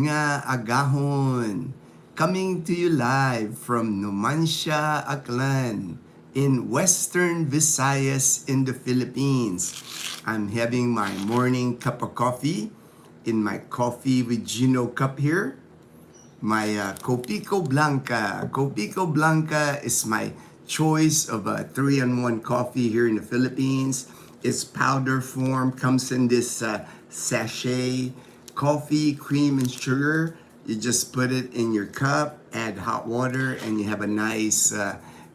Nga Agahon, coming to you live from Numancia, Aklan, in Western Visayas in the Philippines. I'm having my morning cup of coffee in my coffee with Gino cup here. My Copico Blanca. Copico Blanca is my choice of a 3-in-1 coffee here in the Philippines. It's powder form, comes in this sachet, coffee, cream, and sugar. You just put it in your cup, add hot water, and you have a nice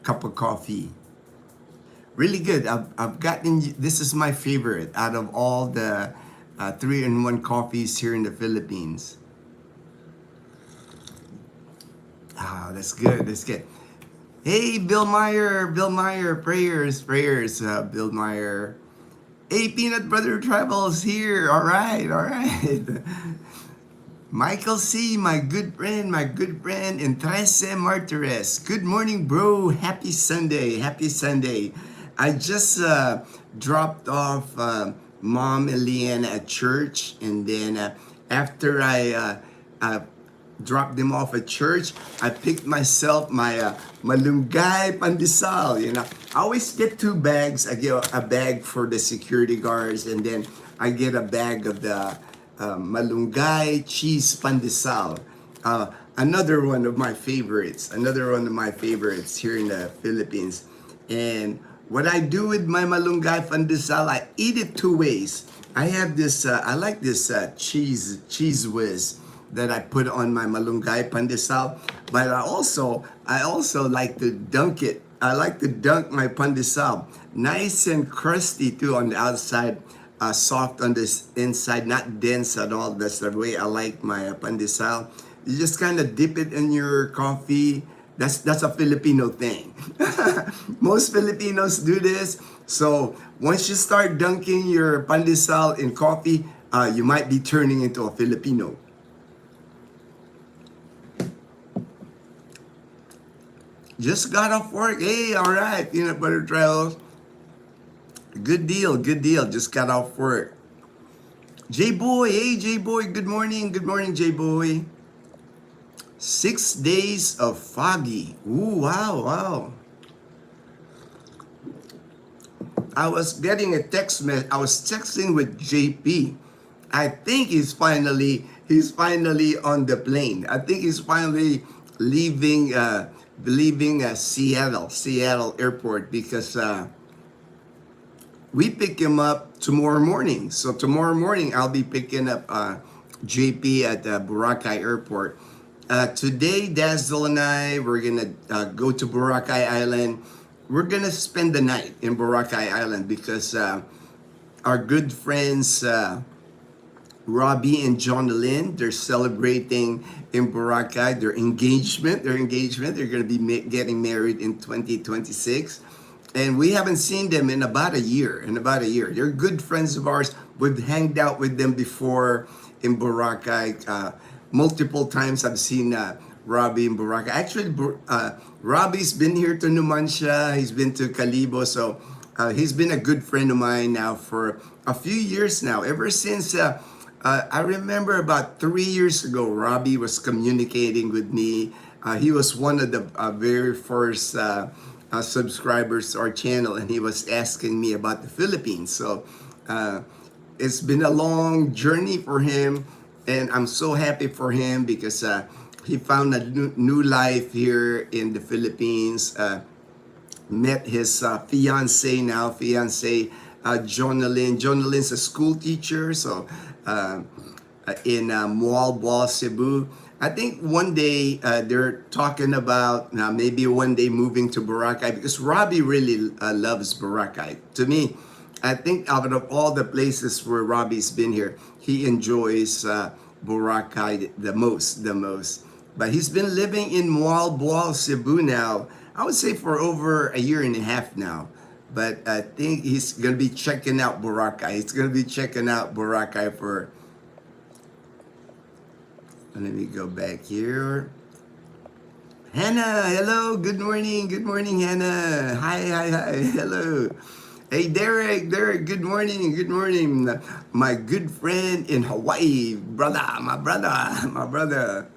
cup of coffee. Really good. I've gotten, this is my favorite out of all the 3-in-1 coffees here in the Philippines. Ah, that's good. That's good. Hey, Bill Meyer. Bill Meyer. Prayers. Bill Meyer. Hey, Peanut Brother Travels here. All right. All right. Michael C., my good friend, and Trece Martires. Good morning, bro. Happy Sunday. Happy Sunday. I just dropped off Mom and Leanne at church, and then after I dropped them off at church, I picked myself my malunggay pandesal. You know, I always get 2 bags. I get a bag for the security guards, and then I get a bag of the malunggay cheese pandesal. Another one of my favorites. Another one of my favorites here in the Philippines. And what I do with my malunggay pandesal, I eat it 2 ways. I have this. I like this cheese whiz that I put on my malunggay pandesal, but I also like to dunk it. I like to dunk my pandesal, nice and crusty too on the outside, soft on the inside, not dense at all. That's the way I like my pandesal. You just kind of dip it in your coffee. That's a Filipino thing. Most Filipinos do this. So once you start dunking your pandesal in coffee, you might be turning into a Filipino. Just got off work. Hey, all right, Peanut Butter Trails. Good deal, good deal. Just got off work. J-Boy, hey, J-Boy, good morning. Good morning, J-Boy. 6 days of foggy. Ooh, wow, wow. I was getting a text message. I was texting with JP. I think he's finally on the plane. I think he's finally leaving Seattle airport, because we pick him up tomorrow morning. So tomorrow morning I'll be picking up JP at Boracay airport. Today Dazzle and I, we're gonna go to Boracay Island. We're gonna spend the night in Boracay Island because our good friends Robbie and John Lynn, they're celebrating in Boracay their engagement. They're going to be getting married in 2026. And we haven't seen them in about a year. They're good friends of ours. We've hanged out with them before in Boracay. Multiple times I've seen Robbie in Boracay. Actually, Robbie's been here to Numancia. He's been to Calibo. So he's been a good friend of mine now for a few years now. Ever since I remember about 3 years ago, Robbie was communicating with me. He was one of the very first subscribers to our channel, and he was asking me about the Philippines. So it's been a long journey for him, and I'm so happy for him because he found a new life here in the Philippines. Met his fiance, Jonalyn. Jonalin's a school teacher, so in Moalboal, Cebu. I think one day they're talking about maybe one day moving to Boracay, because Robbie really loves Boracay. To me, I think out of all the places where Robbie's been here, he enjoys Boracay the most. But he's been living in Moalboal, Cebu now, I would say for over a year and a half now. But I think he's going to be checking out Boracay. For... Let me go back here. Hannah, hello. Good morning, Hannah. Hi. Hello. Hey, Derek, good morning, good morning. My good friend in Hawaii, my brother.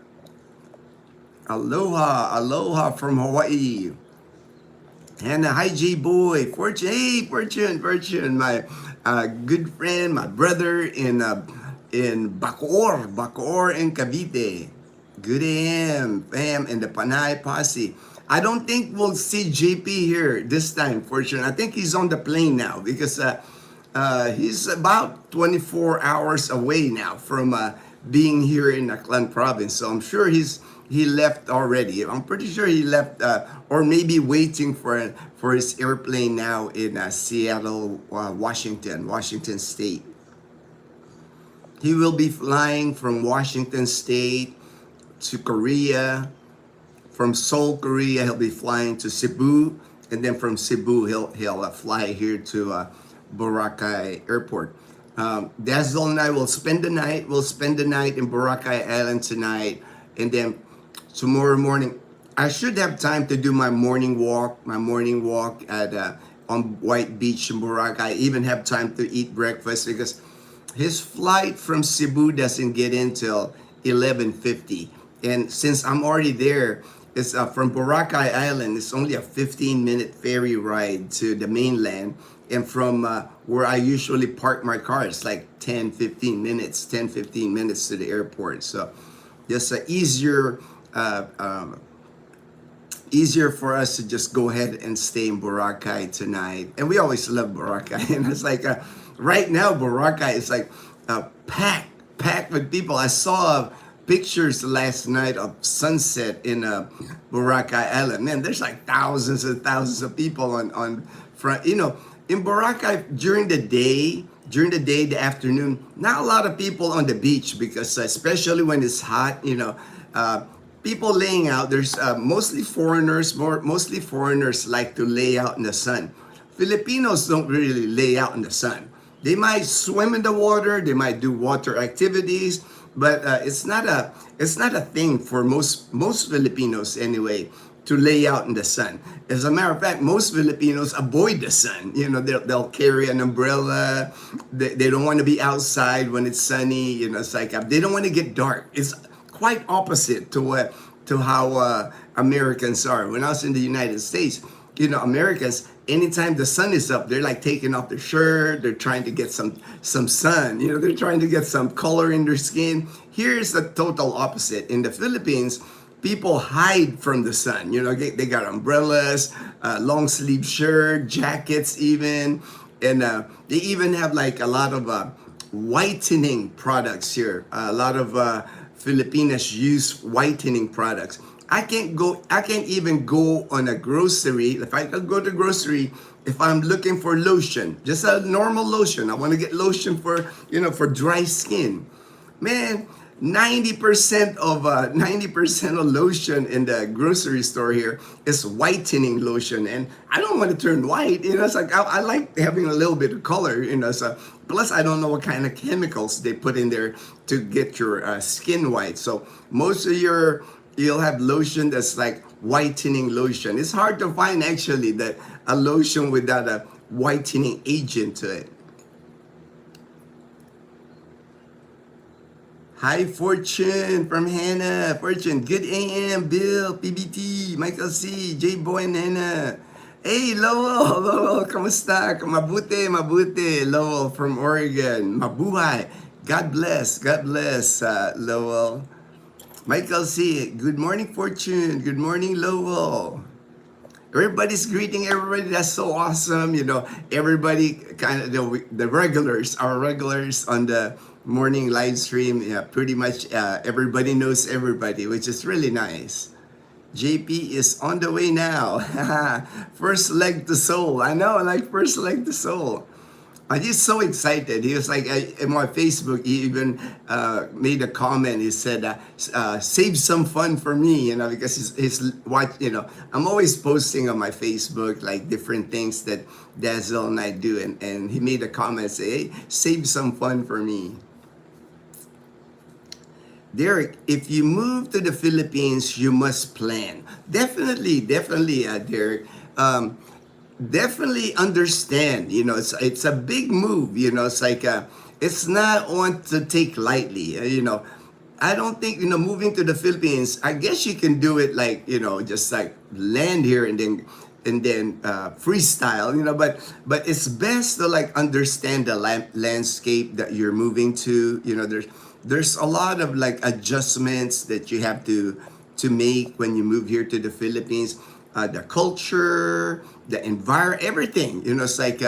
Aloha from Hawaii. And hi, J Boy, Fortune, hey, Fortune, my good friend, my brother in Bacoor in Cavite. Good AM, fam, and the Panay posse. I don't think we'll see JP here this time, Fortune. I think he's on the plane now because he's about 24 hours away now from being here in Aklan province. So I'm sure he left already. I'm pretty sure he left, or maybe waiting for his airplane now in Seattle, Washington State. He will be flying from Washington State to Korea. From Seoul, Korea, he'll be flying to Cebu, and then from Cebu, he'll fly here to Boracay Airport. Dazzle and I will spend the night. We'll spend the night in Boracay Island tonight, and then tomorrow morning, I should have time to do my morning walk. My morning walk at on White Beach in Boracay. I even have time to eat breakfast because his flight from Cebu doesn't get in till 11:50, and since I'm already there, it's from Boracay Island. It's only a 15-minute ferry ride to the mainland, and from where I usually park my car, it's like 10-15 minutes to the airport. So just easier for us to just go ahead and stay in Boracay tonight. And we always love Boracay. And it's like right now Boracay is like packed with people. I saw pictures last night of sunset in Boracay Island. Man, there's like thousands and thousands of people on front. You know, in Boracay during the day, the afternoon, not a lot of people on the beach because especially when it's hot, you know, people laying out. There's mostly foreigners like to lay out in the sun. Filipinos don't really lay out in the sun. They might swim in the water, they might do water activities, but it's not a thing for most Filipinos anyway to lay out in the sun. As a matter of fact, most Filipinos avoid the sun. You know, they'll carry an umbrella. They don't want to be outside when it's sunny. You know, it's like they don't want to get dark. It's quite opposite to how Americans are. When I was in the United States, you know, Americans, anytime the sun is up, they're like taking off their shirt. They're trying to get some sun. You know, they're trying to get some color in their skin. Here's the total opposite. In the Philippines, people hide from the sun. You know, they got umbrellas, long sleeve shirt, jackets even, and they even have like a lot of whitening products here. A lot of Filipinas use whitening products. I can't even go on a grocery. If I could go to grocery, if I'm looking for lotion, just a normal lotion, I want to get lotion for, you know, for dry skin. Man, 90% of lotion in the grocery store here is whitening lotion, and I don't want to turn white. You know, it's like I like having a little bit of color. You know, so plus I don't know what kind of chemicals they put in there to get your skin white. So you'll have lotion that's like whitening lotion. It's hard to find actually that a lotion without a whitening agent to it. Hi, Fortune from Hannah. Fortune, good AM, Bill, PBT, Michael C, J Boy and Hannah. Hey, Lowell, kamusta? Mabuti, Lowell from Oregon. Mabuhay. God bless, Lowell. Michael C, good morning, Fortune. Good morning, Lowell. Everybody's greeting everybody. That's so awesome. You know, everybody kind of, the regulars, our regulars on the morning live stream. Yeah, pretty much everybody knows everybody, which is really nice. JP is on the way now. First leg to Seoul. I know, like first leg to Seoul. I'm just so excited. He was like, in my Facebook, he even made a comment. He said, save some fun for me, you know, because he's what, you know, I'm always posting on my Facebook, like different things that Dazzle and I do. And he made a comment, say, hey, save some fun for me. Derek, if you move to the Philippines, you must plan. Definitely, Derek. definitely understand. It's a big move. It's like it's not one to take lightly. I don't think moving to the Philippines. I guess you can do it like just like land here and then freestyle. But it's best to like understand the landscape that you're moving to. There's a lot of like adjustments that you have to make when you move here to the Philippines. The culture, the environment, everything. It's like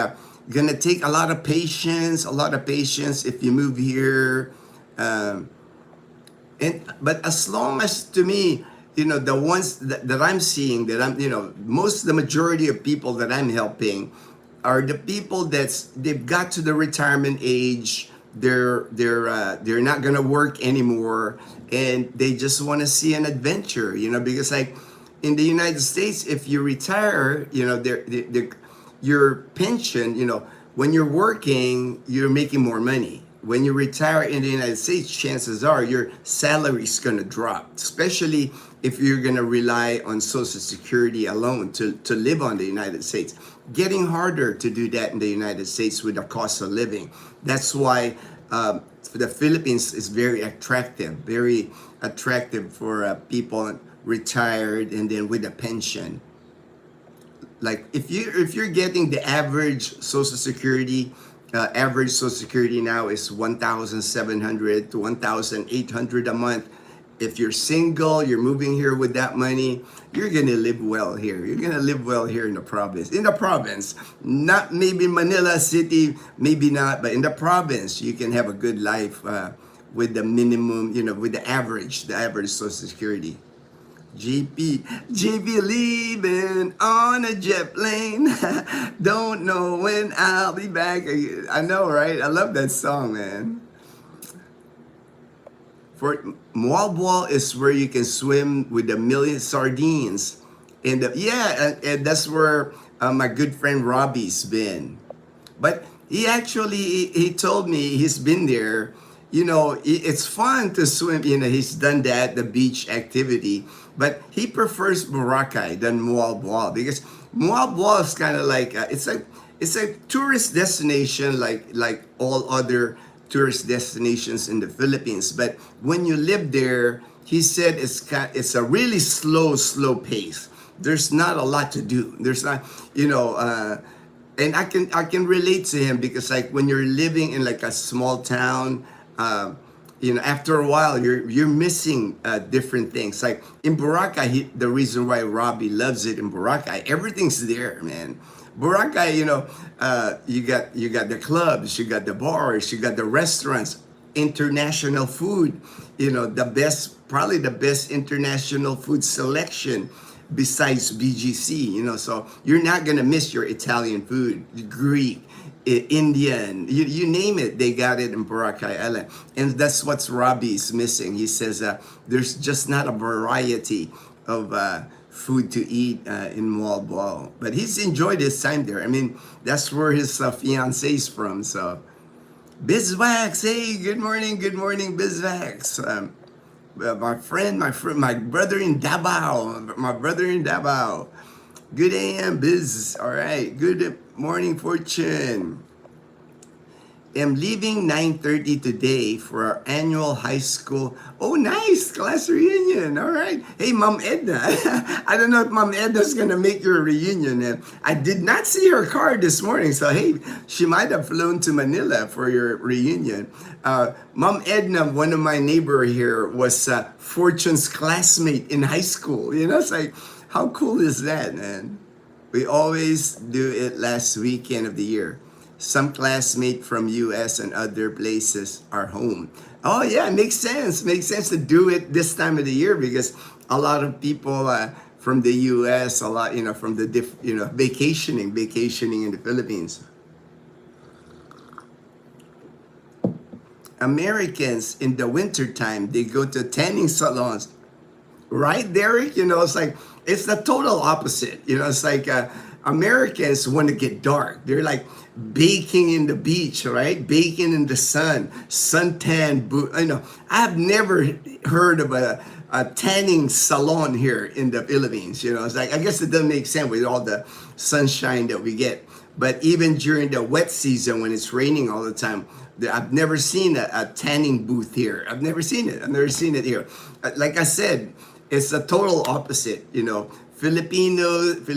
gonna take a lot of patience. A lot of patience if you move here. But as long as, to me, the ones that I'm seeing, that I'm the majority of people that I'm helping are the people they've got to the retirement age. They're not gonna work anymore, and they just want to see an adventure. Because like in the United States, if you retire, your pension, when you're working, you're making more money. When you retire in the United States, chances are your salary is going to drop, especially if you're going to rely on Social Security alone to live on the United States. Getting harder to do that in the United States with the cost of living. That's why the Philippines is very attractive for people retired and then with a pension. Like if you're getting the average Social Security now is 1,700 to 1,800 a month. If you're single, you're moving here with that money, you're gonna live well here. You're gonna live well here in the province. In the province, not maybe Manila City, maybe not, but in the province, you can have a good life with the minimum, with the average Social Security. JP leaving on a jet plane. Don't know when I'll be back. I know, right? I love that song, man. For Moalboal is where you can swim with a million sardines, and and that's where my good friend Robbie's been. But he told me he's been there. It's fun to swim. He's done that, the beach activity, but he prefers Boracay than Moalboal because Moalboal is kind of like it's a tourist destination like all other tourist destinations in the Philippines. But when you live there, he said it's a really slow pace. There's not a lot to do. There's not, and I can relate to him because like when you're living in like a small town, after a while you're missing different things. Like in Boracay, the reason why Robbie loves it in Boracay, everything's there, man. Boracay, you got the clubs, you got the bars, you got the restaurants, international food, probably the best international food selection besides BGC, so you're not gonna miss your Italian food, Greek, Indian, you name it, they got it in Boracay Island. And that's what's Robbie's missing. He says there's just not a variety of food to eat in Moalboal. But he's enjoyed his time there. I mean, that's where his fiance is from. So, Bizwax, hey, good morning, Bizwax. My brother in Davao. Good AM, Biz. All right. Good morning, Fortune. I'm leaving 9:30 today for our annual high school. Oh, nice class reunion. All right. Hey, Mom Edna. I don't know if Mom Edna's gonna make your reunion. And I did not see her card this morning, so hey, she might have flown to Manila for your reunion. Mom Edna, one of my neighbor here, was Fortune's classmate in high school. It's like, how cool is that, man? We always do it last weekend of the year. Some classmates from US and other places are home. Oh yeah, it makes sense. Makes sense to do it this time of the year because a lot of people from the US, a lot, from the vacationing in the Philippines. Americans in the wintertime, they go to tanning salons. Right, Derek? It's like, it's the total opposite. It's like Americans want to get dark. They're like baking in the beach, right? Baking in the sun, suntan. I have never heard of a tanning salon here in the Philippines. It's like, I guess it doesn't make sense with all the sunshine that we get. But even during the wet season when it's raining all the time, I've never seen a tanning booth here. I've never seen it. I've never seen it here. Like I said, it's a total opposite. Filipinas,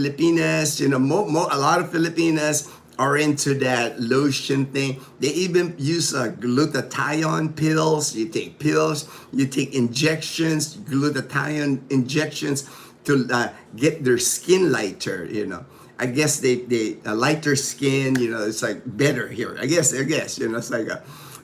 a lot of Filipinas are into that lotion thing. They even use glutathione pills. You take pills, you take injections, glutathione injections to get their skin lighter. I guess they lighter skin, it's like better here. I guess, it's like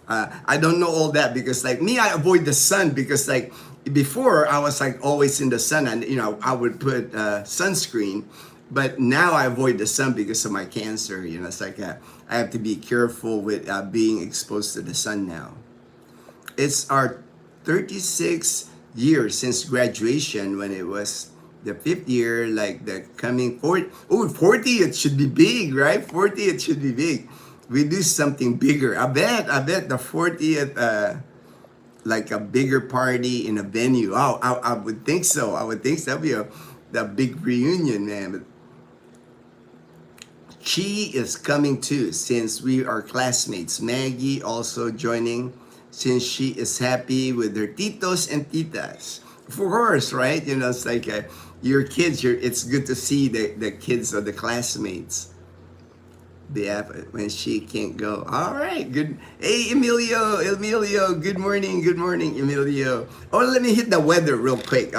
I don't know all that because like me, I avoid the sun because like before I was like always in the sun and I would put sunscreen, but now I avoid the sun because of my cancer. It's like I have to be careful with being exposed to the sun now. It's our 36 years since graduation when it was the 5th year, like the coming 40. Oh, 40, it should be big, right? 40, it should be big. We do something bigger. I bet the 40th, like a bigger party in a venue. Oh, I would think so. I would think so. That'd be the big reunion, man. But Chi is coming too, since we are classmates. Maggie also joining, since she is happy with her titos and titas. Of course, right? It's like your kids. It's good to see the kids of the classmates. When she can't go. All right, good. Hey, Emilio, good morning, Emilio. Oh, let me hit the weather real quick.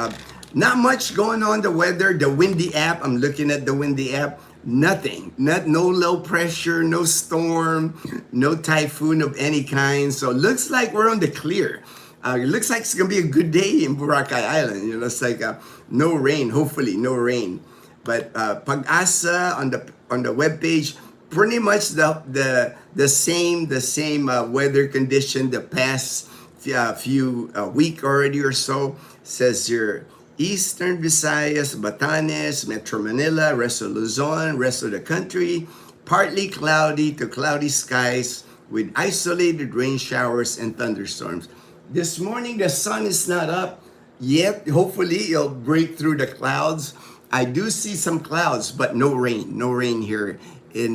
Not much going on the weather. The windy app, I'm looking at the windy app. Nothing, no low pressure, no storm, no typhoon of any kind. So looks like we're on the clear. It looks like it's gonna be a good day in Boracay Island. It's like no rain, hopefully no rain. But Pag-asa on the webpage, pretty much the same weather condition the past few week already or so. Says your Eastern Visayas, Batanes, Metro Manila, rest of Luzon, rest of the country, partly cloudy to cloudy skies with isolated rain showers and thunderstorms. This morning the sun is not up yet. Hopefully it'll break through the clouds. I do see some clouds, but no rain here in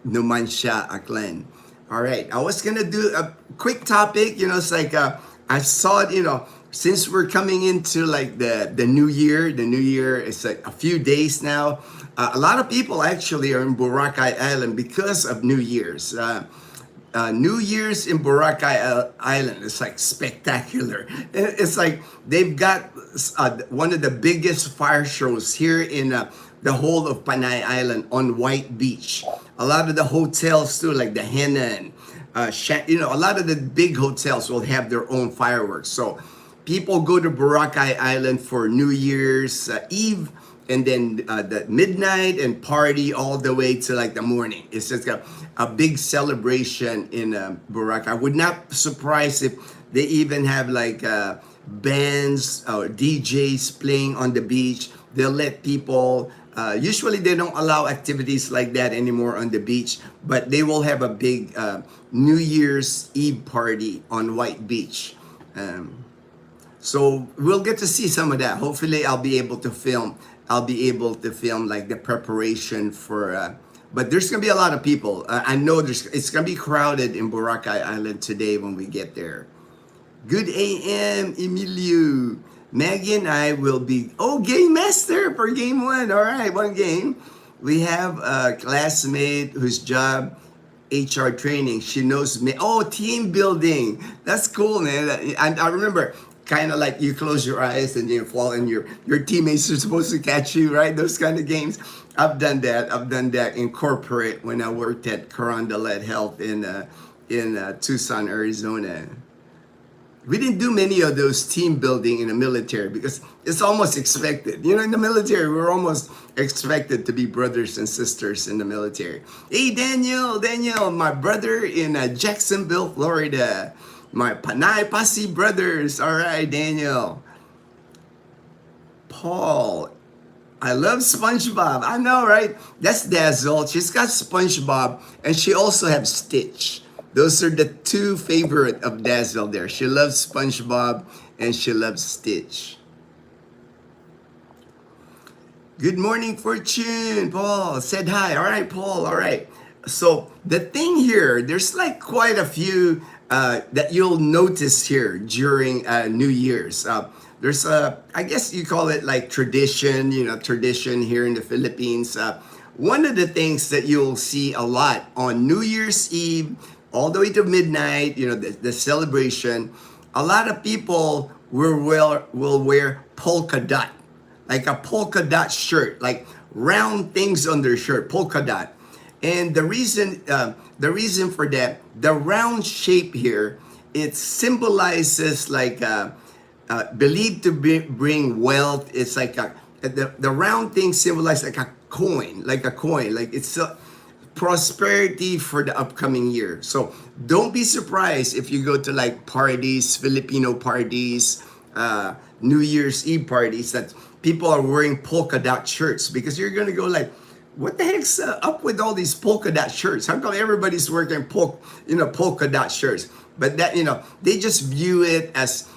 Numancia, Aklan. All right, I was gonna do a quick topic. It's like I saw it. Since we're coming into like the new year, it's like a few days now. A lot of people actually are in Boracay Island because of New Year's. New Year's in Boracay Island is like spectacular. It's like they've got one of the biggest fire shows here in the whole of Panay Island on White Beach. A lot of the hotels too, like the Henan, a lot of the big hotels will have their own fireworks. So people go to Boracay Island for New Year's Eve and then the midnight and party all the way to like the morning. It's just a big celebration in Boracay. I would not be surprised if they even have like bands or DJs playing on the beach. They'll let people, usually they don't allow activities like that anymore on the beach, but they will have a big New Year's Eve party on White Beach. So we'll get to see some of that. Hopefully I'll be able to film like the preparation for, but there's gonna be a lot of people. I know it's gonna be crowded in Boracay Island today when we get there. Good AM, Emilio. Maggie and I will be, game master for game 1. All right, one game. We have a classmate whose job, HR training. She knows me. Oh, team building. That's cool, man. I remember kind of like you close your eyes and you fall and your teammates are supposed to catch you, right? Those kind of games. I've done that in corporate when I worked at Carondelet Health in Tucson, Arizona. We didn't do many of those team building in the military because it's almost expected. In the military, we're almost expected to be brothers and sisters in the military. Hey, Daniel, my brother in Jacksonville, Florida. My Panay Pasi brothers. All right, Daniel. Paul I love SpongeBob. I know, right? That's Dazzle. She's got SpongeBob, and she also has Stitch. Those are the two favorite of Dazzle there. She loves SpongeBob, and she loves Stitch. Good morning, Fortune. Paul said hi. All right, Paul. All right. So the thing here, there's like quite a few that you'll notice here during New Year's. There's I guess you call it like tradition, tradition here in the Philippines. One of the things that you'll see a lot on New Year's Eve, all the way to midnight, the celebration, a lot of people will wear polka dot, like a polka dot shirt, like round things on their shirt, polka dot. And the reason for that, the round shape here, it symbolizes like believed to bring wealth. It's like the round thing symbolizes like a coin, like it's a prosperity for the upcoming year. So don't be surprised if you go to like parties, Filipino parties, New Year's Eve parties, that people are wearing polka dot shirts, because you're gonna go like, what the heck's up with all these polka dot shirts? How come everybody's wearing polka dot shirts? But that, they just view it as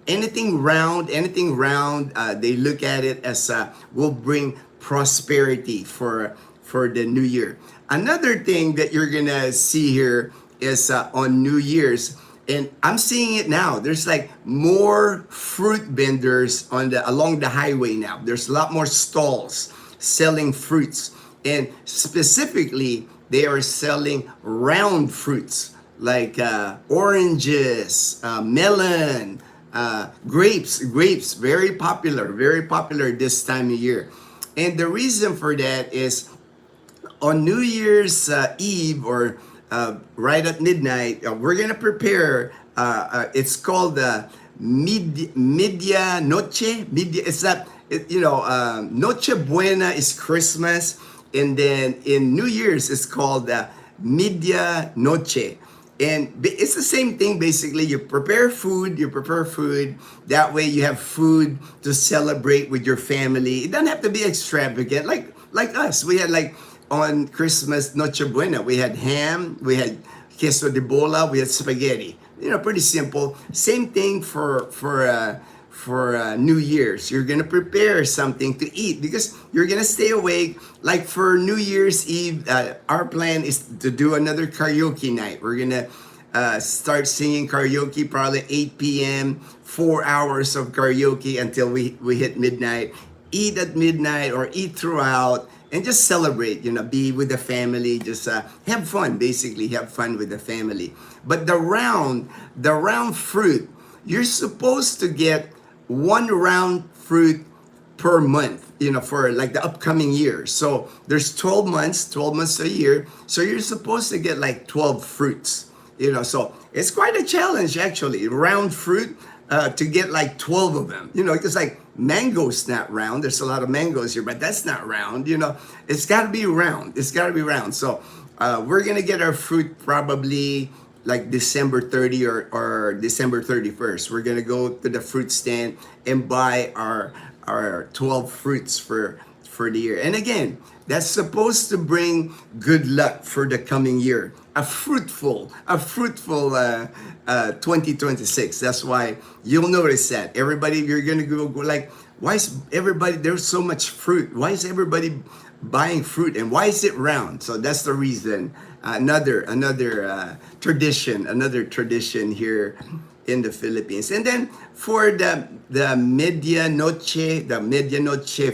anything round. They look at it as will bring prosperity for the new year. Another thing that you're gonna see here is on New Year's, and I'm seeing it now. There's like more fruit vendors along the highway now. There's a lot more stalls selling fruits, and specifically they are selling round fruits like oranges, melon, grapes, very popular this time of year. And the reason for that is on New Year's Eve, or right at midnight, we're gonna prepare. It's called the media noche. It's that. Noche Buena is Christmas, and then in New Year's it's called Media Noche. And it's the same thing basically. You prepare food. That way you have food to celebrate with your family. It doesn't have to be extravagant. Like us, we had like on Christmas Noche Buena, we had ham, we had queso de bola, we had spaghetti. Pretty simple. Same thing for New Year's. You're gonna prepare something to eat because you're gonna stay awake. Like for New Year's Eve, our plan is to do another karaoke night. We're gonna start singing karaoke probably 8 p.m. 4 hours of karaoke until we hit midnight. Eat at midnight or eat throughout, and just celebrate. Be with the family. Just have fun. Basically, have fun with the family. But the round fruit, you're supposed to get one round fruit per month, for like the upcoming year. So there's 12 months a year. So you're supposed to get like 12 fruits, so it's quite a challenge actually, round fruit, to get like 12 of them, because like mango's not round. There's a lot of mangoes here, but that's not round, it's gotta be round. So we're gonna get our fruit probably like December 30 or December 31st. We're gonna go to the fruit stand and buy our 12 fruits for the year. And again, that's supposed to bring good luck for the coming year. A fruitful 2026. That's why you'll notice that everybody, you're gonna go like, why is everybody, there's so much fruit? Why is everybody buying fruit, and why is it round? So that's the reason. Another tradition here in the Philippines. And then for the medianoche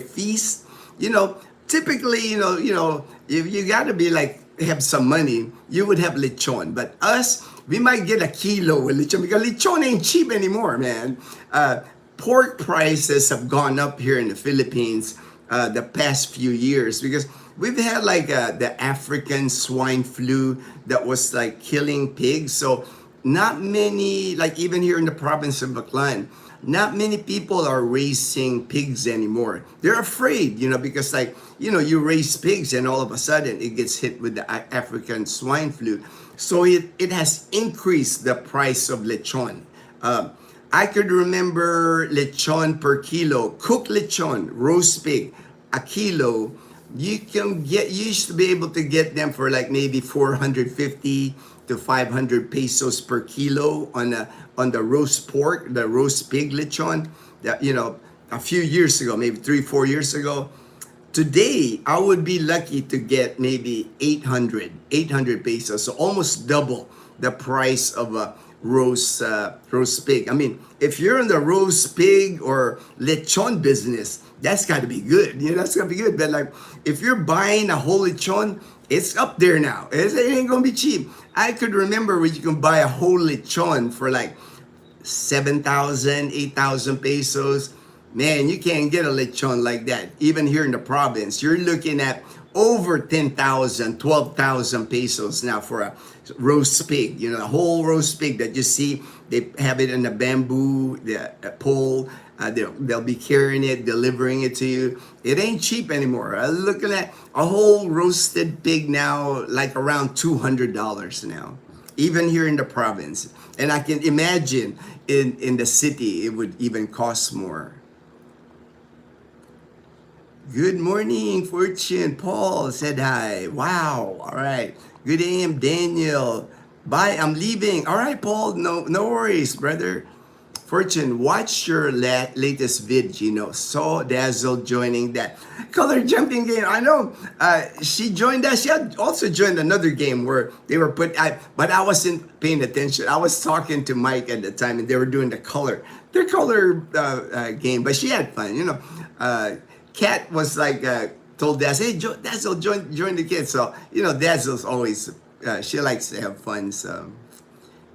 feast, typically, if you got to be like, have some money, you would have lechon. But us, we might get a kilo of lechon, because lechon ain't cheap anymore, man. Pork prices have gone up here in the Philippines the past few years, because we've had like the African swine flu that was like killing pigs. So not many, like even here in the province of Baclan, not many people are raising pigs anymore. They're afraid, because like, you raise pigs and all of a sudden it gets hit with the African swine flu. So it has increased the price of lechon. I could remember lechon per kilo, cooked lechon, roast pig, a kilo. You used to be able to get them for like maybe 450 to 500 pesos per kilo on the roast pork, the roast pig lechon. That, a few years ago, maybe 3 4 years ago. Today, I would be lucky to get maybe 800 pesos, so almost double the price of a roast pig. I mean, if you're in the roast pig or lechon business, that's got to be good. That's got to be good. But like, if you're buying a whole lechon, it's up there now. It ain't gonna be cheap. I could remember when you can buy a whole lechon for like 7,000, 8,000 pesos. Man, you can't get a lechon like that. Even here in the province, you're looking at over 10,000, 12,000 pesos now for a roast pig. A whole roast pig that you see, they have it in a bamboo pole. They'll be carrying it, delivering it to you. It ain't cheap anymore. I'm looking at a whole roasted pig now, like around $200 now, even here in the province. And I can imagine in the city, it would even cost more. Good morning, Fortune. Paul said hi. Wow. All right. Good AM, Daniel. Bye. I'm leaving. All right, Paul. No worries, brother. Fortune, watch your latest vid. Saw Dazzle joining that color jumping game. I know she joined us. She had also joined another game where they were but I wasn't paying attention. I was talking to Mike at the time, and they were doing their color game. But she had fun. Kat was like told Dazzle, hey, Dazzle, join the kids. So Dazzle's always she likes to have fun. So.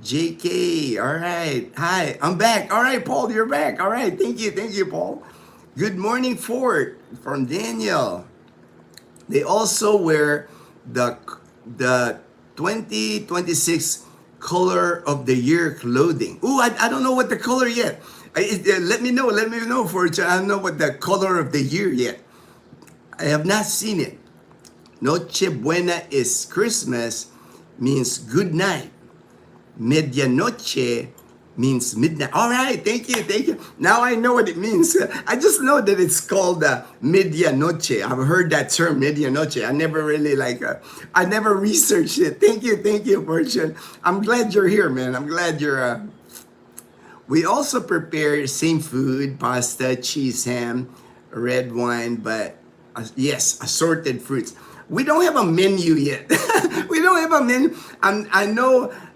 JK, all right. Hi, I'm back. All right, Paul, you're back. All right, thank you, Paul. Good morning, Fort, from Daniel. They also wear the 2026 color of the year clothing. Ooh, I don't know what the color yet. Let me know, Fort. I don't know what the color of the year yet. I have not seen it. Noche Buena is Christmas, means good night. Medianoche means midnight. All right, thank you. Now I know what it means. I just know that it's called medianoche. I've heard that term, medianoche. I never really I never researched it. Thank you, Fortune. I'm glad you're here, man. I'm glad you're. We also prepare same food, pasta, cheese, ham, red wine, but yes, assorted fruits. We don't have a menu yet. We don't have a menu.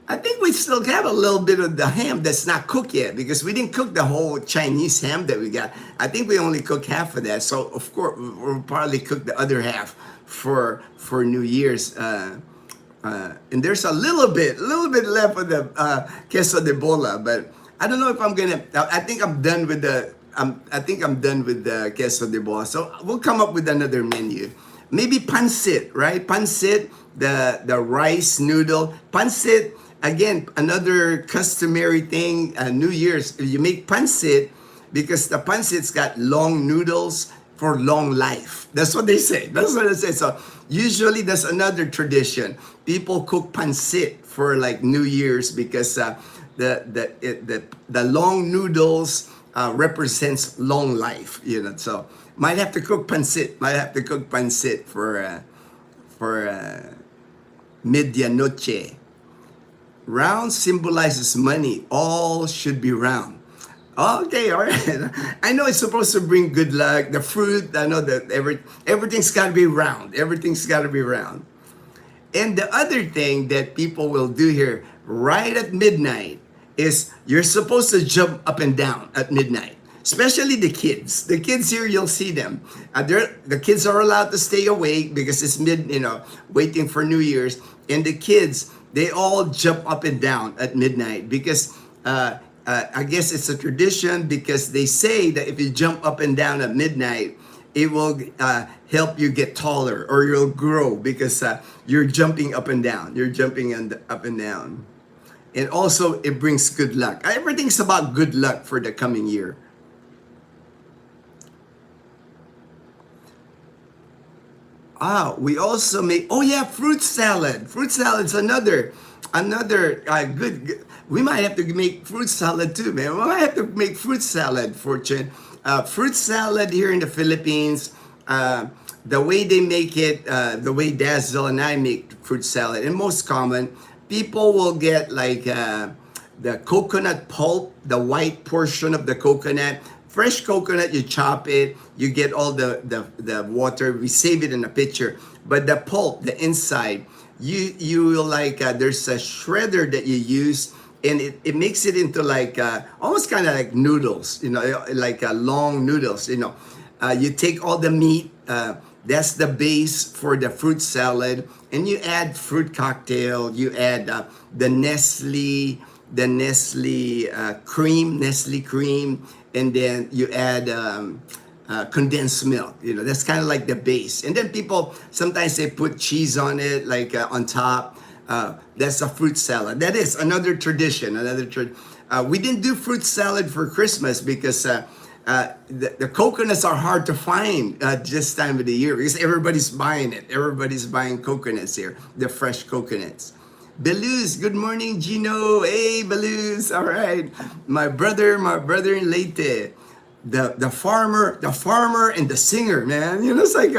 I think we still have a little bit of the ham that's not cooked yet because we didn't cook the whole Chinese ham that we got. I think we only cooked half of that. So of course we'll probably cook the other half for New Year's. And there's a little bit left of the queso de bola, but I don't know if I'm gonna. I think I'm done with the. I think I'm done with the queso de bola. So we'll come up with another menu. Maybe pancit, right? Pancit, the rice noodle. Pancit. Again, another customary thing, New Year's, you make pancit because the pancit's got long noodles for long life. That's what they say. So usually that's another tradition. People cook pancit for like New Year's because the long noodles represents long life. So might have to cook pancit. For medianoche. Round symbolizes money. All should be round. Okay, all right. I know it's supposed to bring good luck. The fruit, I know that everything's got to be round. Everything's got to be round. And the other thing that people will do here right at midnight is you're supposed to jump up and down at midnight. Especially the kids. The kids here, you'll see them. The kids are allowed to stay awake because it's waiting for New Year's. And the kids, they all jump up and down at midnight because I guess it's a tradition because they say that if you jump up and down at midnight, it will help you get taller or you'll grow because you're jumping up and down. You're jumping up and down. And also, it brings good luck. Everything's about good luck for the coming year. We also make, fruit salad. Fruit salad's another Another we might have to make fruit salad too, man. We might have to make fruit salad, Fortune. Fruit salad here in the Philippines, the way they make it, the way Dazzle and I make fruit salad, and most common, people will get like the coconut pulp, the white portion of the coconut. Fresh coconut, you chop it, you get all the water, we save it in a pitcher. But the pulp, the inside, you will like, there's a shredder that you use, and it makes it into like almost kind of like noodles, like long noodles, you take all the meat, that's the base for the fruit salad, and you add fruit cocktail, you add the Nestle Nestle cream, and then you add condensed milk. That's kind of like the base. And then people sometimes they put cheese on it, like on top. That's a fruit salad. That is another tradition. We didn't do fruit salad for Christmas because the coconuts are hard to find this time of the year because everybody's buying it. Everybody's buying coconuts here, the fresh coconuts. Beluz, good morning, Gino. Hey, Beluz. All right, my brother in Leyte, the farmer and the singer, man. It's like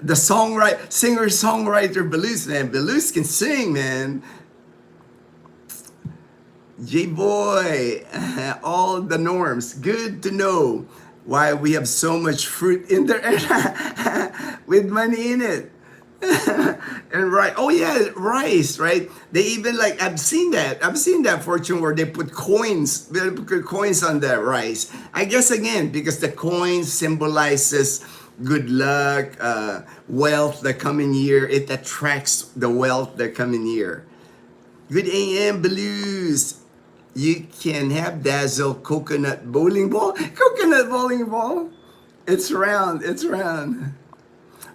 the singer songwriter Beluz, man. Beluz can sing, man. J Boy, all the norms. Good to know why we have so much fruit in there with money in it. And rice, right? They even like I've seen that Fortune where they put coins on the rice. I guess again because the coin symbolizes good luck, wealth the coming year. It attracts the wealth the coming year. Good AM Blues. You can have Dazzle coconut bowling ball. It's round.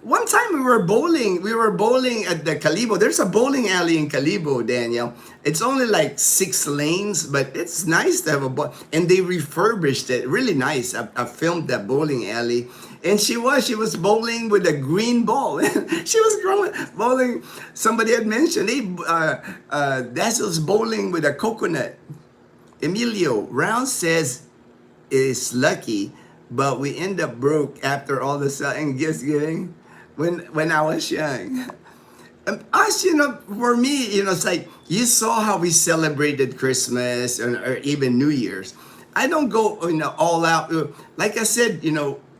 One time we were bowling at the Calibo. There's a bowling alley in Calibo, Daniel. It's only like 6 lanes, but it's nice to have a ball. And they refurbished it, really nice. I filmed that bowling alley. And she was bowling with a green ball. She was bowling. Somebody had mentioned, hey, Dazzle's bowling with a coconut. Emilio, Round says is lucky, but we end up broke after all the selling gifts giving when I was young. Us, for me, it's like you saw how we celebrated Christmas or even New Year's. I don't go, all out. Like I said,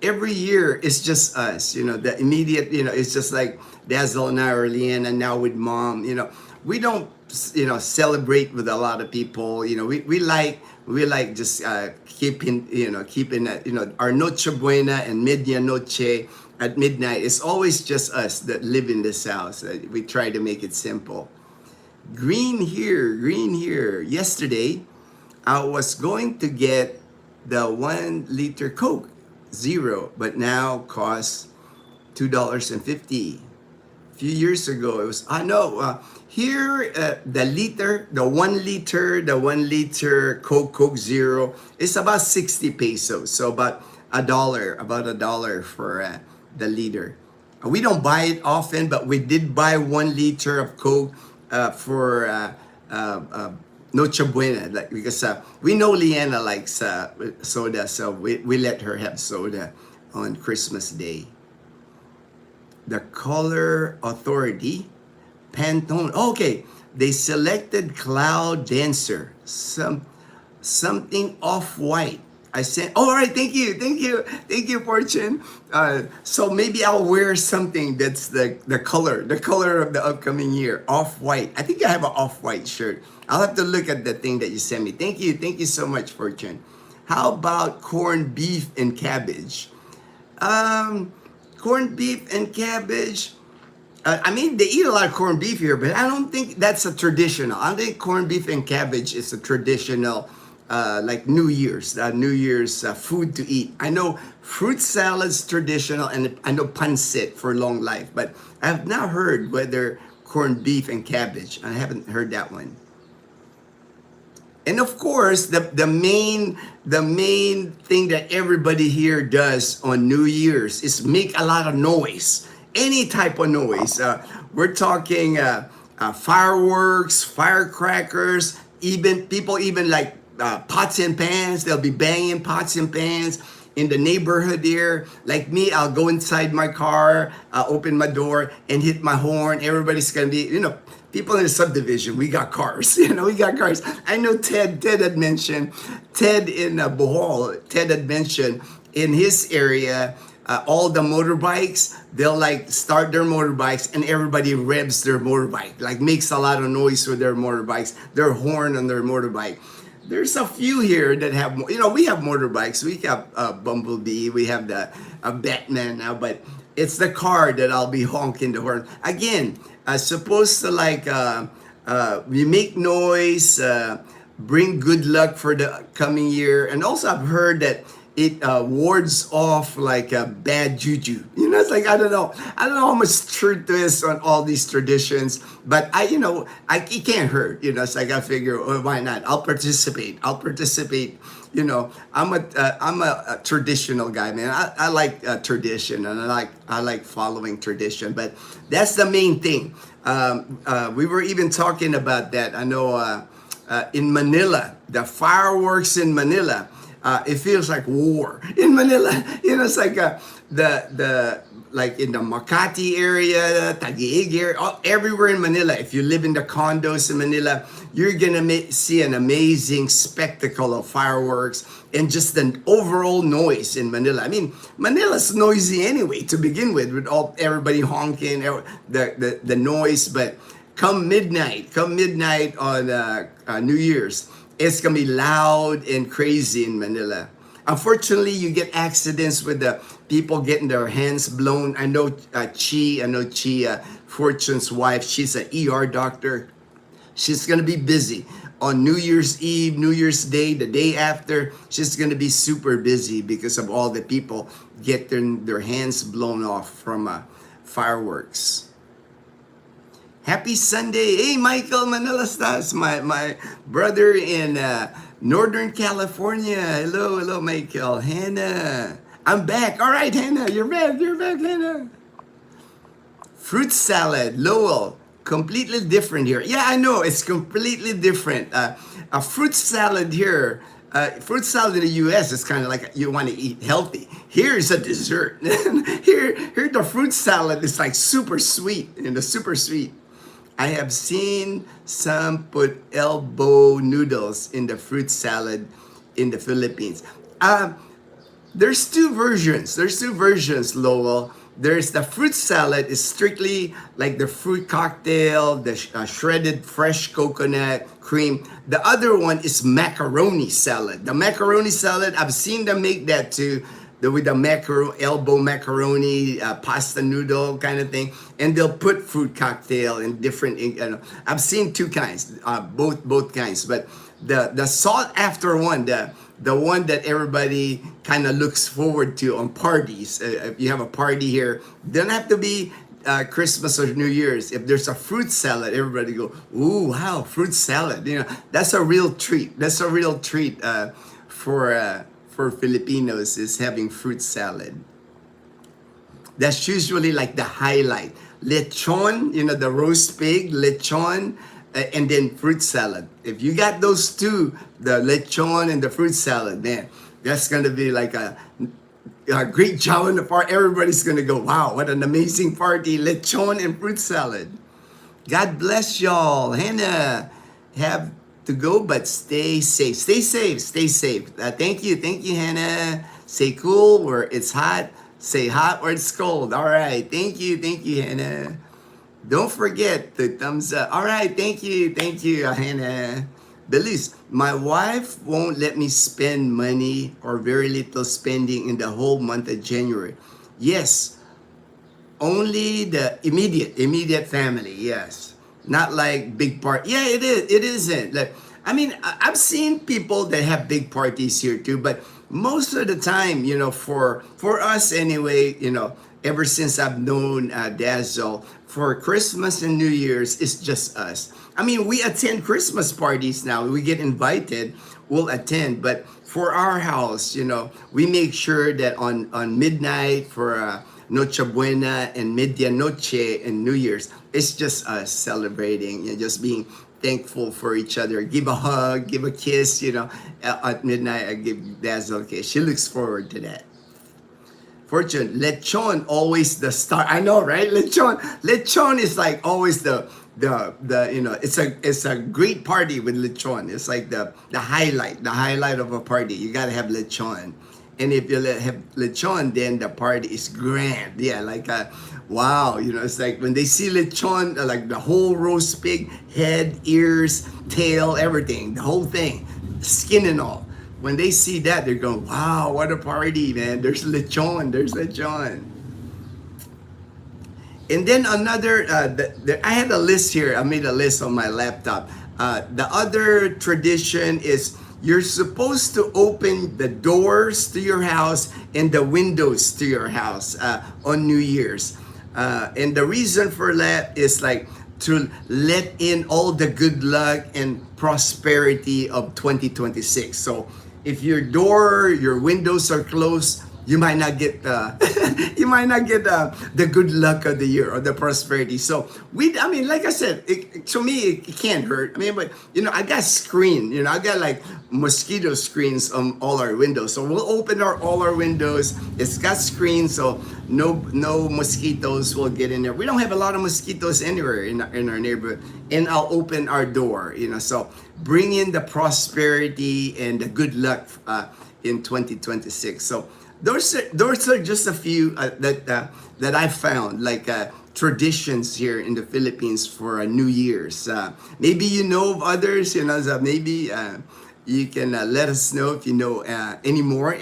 every year it's just us. The immediate, it's just like Dazzle and I, or Leanna, now with Mom. We don't, celebrate with a lot of people. We like just keeping our Noche Buena and Medianoche at midnight. It's always just us that live in this house. We try to make it simple. Green here. Yesterday, I was going to get the 1 liter Coke, zero, but now costs $2.50. A few years ago, it was, here, the 1 liter Coke Zero is about 60 pesos. So about a dollar for the liter. We don't buy it often, but we did buy 1 liter of Coke for Noche Buena, because we know Leanna likes soda, so we let her have soda on Christmas Day. The Color Authority, Pantone. Okay, they selected Cloud Dancer, something off-white. I said, all right, thank you, Fortune. So maybe I'll wear something that's the color of the upcoming year, off-white. I think I have an off-white shirt. I'll have to look at the thing that you sent me. Thank you so much, Fortune. How about corned beef and cabbage? Corned beef and cabbage. They eat a lot of corned beef here, but I don't think that's a traditional. I think corned beef and cabbage is a traditional, like New Year's food to eat. I know fruit salad's traditional, and I know pancit for long life, but I have not heard whether corned beef and cabbage. I haven't heard that one. And of course, the main thing that everybody here does on New Year's is make a lot of noise. Any type of noise. We're talking fireworks, firecrackers, even people even like pots and pans. They'll be banging pots and pans in the neighborhood here. Like me, I'll go inside my car, open my door and hit my horn. Everybody's gonna be, people in the subdivision, we got cars, we got cars. I know Ted had mentioned, Ted in Bohol, Ted had mentioned in his area, all the motorbikes, they'll like start their motorbikes and everybody revs their motorbike, like makes a lot of noise with their motorbikes, their horn on their motorbike. There's a few here that have, we have motorbikes. We have Bumblebee, we have the Batman now, but it's the car that I'll be honking the horn. Again, supposed to like, we make noise, bring good luck for the coming year. And also I've heard that it wards off like a bad juju. It's like, I don't know how much truth there is on all these traditions, but it can't hurt. It's like I figure, why not? I'll participate. I'm a traditional guy, man. I like tradition, and I like following tradition. But that's the main thing. We were even talking about that. I know in Manila, the fireworks in Manila. It feels like war in Manila. It's like the like in the Makati area, Taguig area, everywhere in Manila. If you live in the condos in Manila, you're gonna see an amazing spectacle of fireworks and just an overall noise in Manila. I mean, Manila's noisy anyway to begin with everybody honking, the noise. But come midnight on New Year's, it's gonna be loud and crazy in Manila. Unfortunately, you get accidents with the people getting their hands blown. I know Chi, Fortune's wife. She's an ER doctor. She's gonna be busy on New Year's Eve, New Year's Day, the day after. She's gonna be super busy because of all the people get their hands blown off from fireworks. Happy Sunday. Hey, Michael Manila Stas, my brother in Northern California. Hello, Michael. Hannah. I'm back. All right, Hannah. You're back, Hannah. Fruit salad, Lowell. Completely different here. Yeah, I know. It's completely different. A fruit salad here. Fruit salad in the U.S. is kind of like you want to eat healthy. Here's a dessert. here the fruit salad is like super sweet. Super sweet. I have seen some put elbow noodles in the fruit salad in the Philippines. There's two versions, Lowell. There's the fruit salad is strictly like the fruit cocktail, the shredded fresh coconut cream. The other one is macaroni salad. The macaroni salad, I've seen them make that too. With the elbow macaroni, pasta noodle kind of thing, and they'll put fruit cocktail in different. I've seen two kinds, both kinds. But the sought after one, the one that everybody kind of looks forward to on parties. If you have a party here, doesn't have to be Christmas or New Year's. If there's a fruit salad, everybody go, ooh, wow, fruit salad. That's a real treat. That's a real treat for Filipinos, is having fruit salad. That's usually like the highlight. Lechon, the roast pig, lechon, and then fruit salad. If you got those two, the lechon and the fruit salad, man, that's gonna be like a great job in the party. Everybody's gonna go, wow, what an amazing party, lechon and fruit salad. God bless y'all. Hannah, have to go, but stay safe. Stay safe. Thank you, Hannah. Stay cool where it's hot. Stay hot where it's cold. All right. Thank you, Hannah. Don't forget the thumbs up. All right. Thank you, Hannah. Belize, my wife won't let me spend money or very little spending in the whole month of January. Yes, only the immediate family. Yes. Not like big party. Yeah, it is. It isn't. Like, I mean, I've seen people that have big parties here too, but most of the time, for us anyway, ever since I've known Dazzle, for Christmas and New Year's, it's just us. I mean, we attend Christmas parties now. We get invited, we'll attend, but for our house, we make sure that on midnight for Noche Buena and Medianoche and New Year's. It's just us celebrating, just being thankful for each other. Give a hug, give a kiss, At midnight, I give Dazzle a kiss. She looks forward to that. Fortune, lechon, always the star. I know, right? Lechon is like always it's a great party with lechon. It's like the highlight of a party. You gotta have lechon, and if you have lechon, then the party is grand. Yeah, like wow, it's like when they see lechon, like the whole roast pig, head, ears, tail, everything, the whole thing, skin and all. When they see that, they're going, wow, what a party, man. There's lechon. And then another, I had a list here. I made a list on my laptop. The other tradition is you're supposed to open the doors to your house and the windows to your house on New Year's. And the reason for that is like to let in all the good luck and prosperity of 2026. So if your windows are closed, you might not get the good luck of the year or the prosperity. So like I said, to me it can't hurt. But I got screen. I got like mosquito screens on all our windows. So we'll open all our windows. It's got screens, so no mosquitoes will get in there. We don't have a lot of mosquitoes anywhere in our neighborhood. And I'll open our door. So bring in the prosperity and the good luck in 2026. So those are just a few that I found, like traditions here in the Philippines for New Year's. Maybe you know of others, so maybe you can let us know if you know any more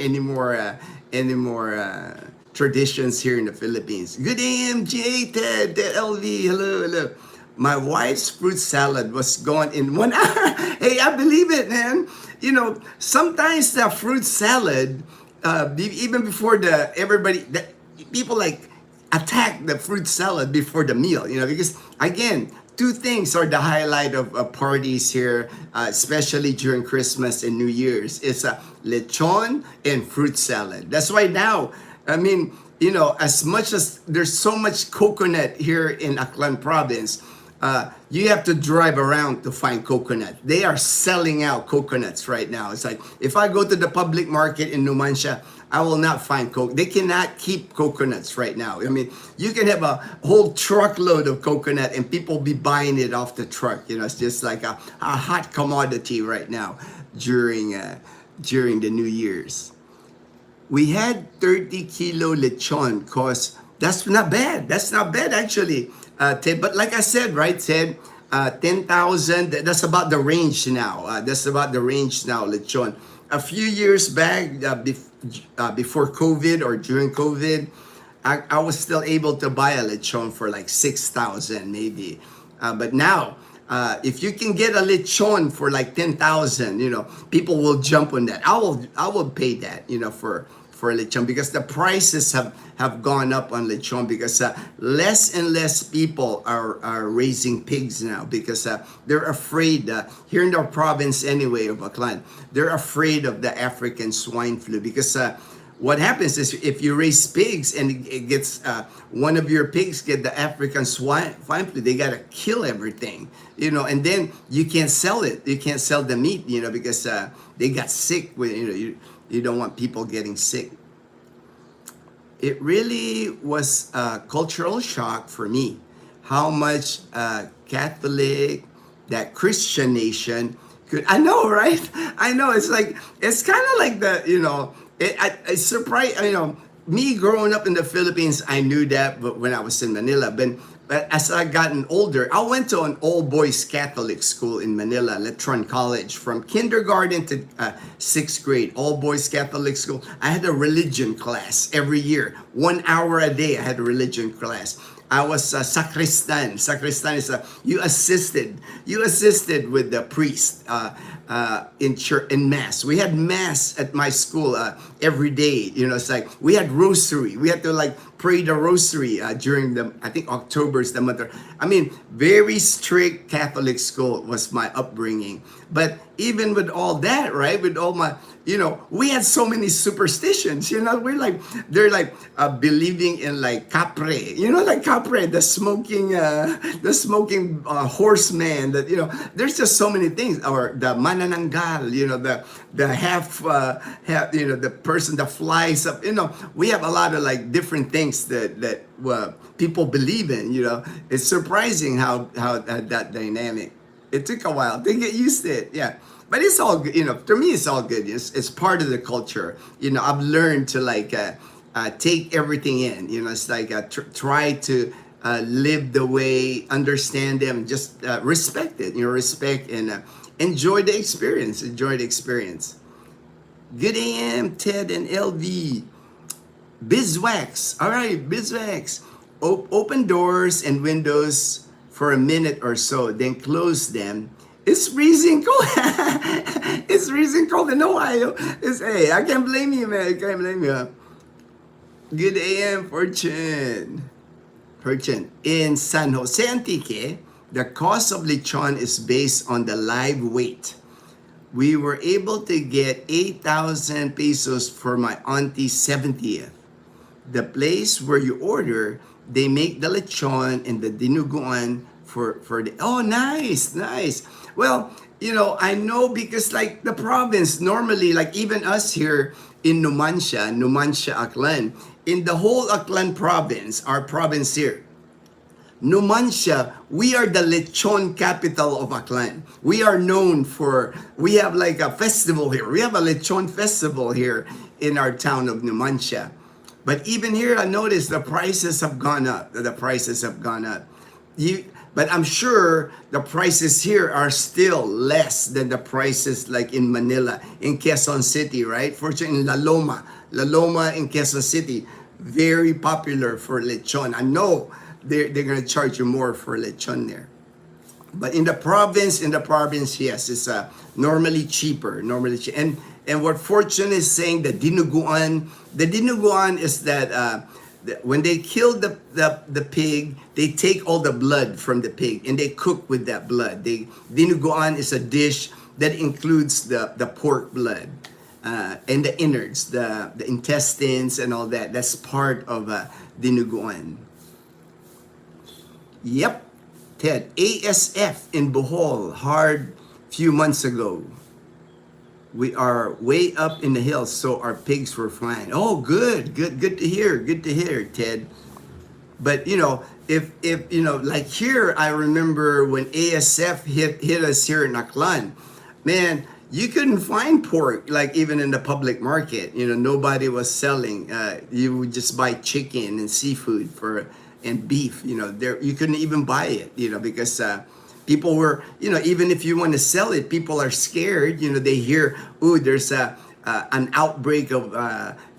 traditions here in the Philippines. Good AMJ, Ted, LV, hello. My wife's fruit salad was gone in 1 hour. Hey, I believe it, man. Sometimes the fruit salad, even before people like attack the fruit salad before the meal, because again, two things are the highlight of parties here, especially during Christmas and New Year's. It's lechon and fruit salad. That's why now, as much as there's so much coconut here in Aklan province, you have to drive around to find coconut. They are selling out coconuts right now. It's like, if I go to the public market in Numancia, I will not find They cannot keep coconuts right now. You can have a whole truckload of coconut and people be buying it off the truck. It's just like a hot commodity right now during the New Year's. We had 30 kilo lechon cost. That's not bad. That's not bad, actually. Ted, but like I said, right, Ted, 10,000, that's about the range now. Lechon. A few years back, before COVID or during COVID, I was still able to buy a lechon for like 6,000 maybe. But now, if you can get a lechon for like 10,000, people will jump on that. I will pay that, for lechon, because the prices have gone up on lechon, because less and less people are raising pigs now, because they're afraid, here in our province anyway of Aklan, they're afraid of the African swine flu, because what happens is if you raise pigs and it gets one of your pigs get the African swine flu, they gotta kill everything, and then you can't sell it. You can't sell the meat, because they got sick with, you don't want people getting sick. It really was a cultural shock for me how much Catholic, that Christian nation could. I know, right? I know. It's kind of like it's surprised. Me growing up in the Philippines, I knew that, but when I was in Manila, but as I gotten older, I went to an all-boys Catholic school in Manila, Letron College, from kindergarten to 6th grade, all-boys Catholic school. I had a religion class every year. 1 hour a day, I had a religion class. I was a sacristan. Sacristan is you assisted with the priest in church, in mass. We had mass at my school every day. It's like we had rosary. We had to like pray the rosary during the, I think October is the month. I mean, very strict Catholic school was my upbringing. But even with all that, right, with all my, we had so many superstitions. They're like believing in like capre, like capre, the smoking horseman. That there's just so many things. Or the manananggal, the half, the person that flies up. We have a lot of like different things that people believe in. It's surprising how that dynamic. It took a while to get used to it. Yeah. But it's all good, to me it's all good. It's part of the culture. I've learned to like take everything in. It's like try to live the way, understand them, just respect it. Respect and enjoy the experience. Enjoy the experience. Good AM, Ted and LV. Bizwax. All right, Bizwax. Open doors and windows for a minute or so, then close them. It's freezing cold. It's freezing cold in Ohio. Hey, I can't blame you, man. I can't blame you. Good AM, Fortune. Fortune. In San Jose Antique, the cost of lechon is based on the live weight. We were able to get 8,000 pesos for my auntie's 70th. The place where you order, they make the lechon and the dinuguan for the, oh, nice. Well, I know because like the province, normally, like even us here in Numancia, Aklan, in the whole Aklan province, our province here, Numancia, we are the lechon capital of Aklan. We are known we have like a festival here. We have a lechon festival here in our town of Numancia. But even here, I noticed the prices have gone up. But I'm sure the prices here are still less than the prices like in Manila, in Quezon City, right? Fortunately, in La Loma in Quezon City, very popular for lechon. I know they're going to charge you more for lechon there. But in the province, yes, it's normally cheaper. And what Fortune is saying, the dinuguan is that when they kill the pig, they take all the blood from the pig and they cook with that blood. Dinuguan is a dish that includes the pork blood and the innards, the intestines and all that. That's part of dinuguan. Yep, Ted. ASF in Bohol, hard few months ago. We are way up in the hills, so our pigs were flying. Oh, good to hear, Ted. But if like here, I remember when ASF hit us here in Aklan, man, you couldn't find pork like even in the public market. Nobody was selling. You would just buy chicken and seafood and beef. There you couldn't even buy it. Because people were, even if you want to sell it, people are scared. They hear, there's an outbreak of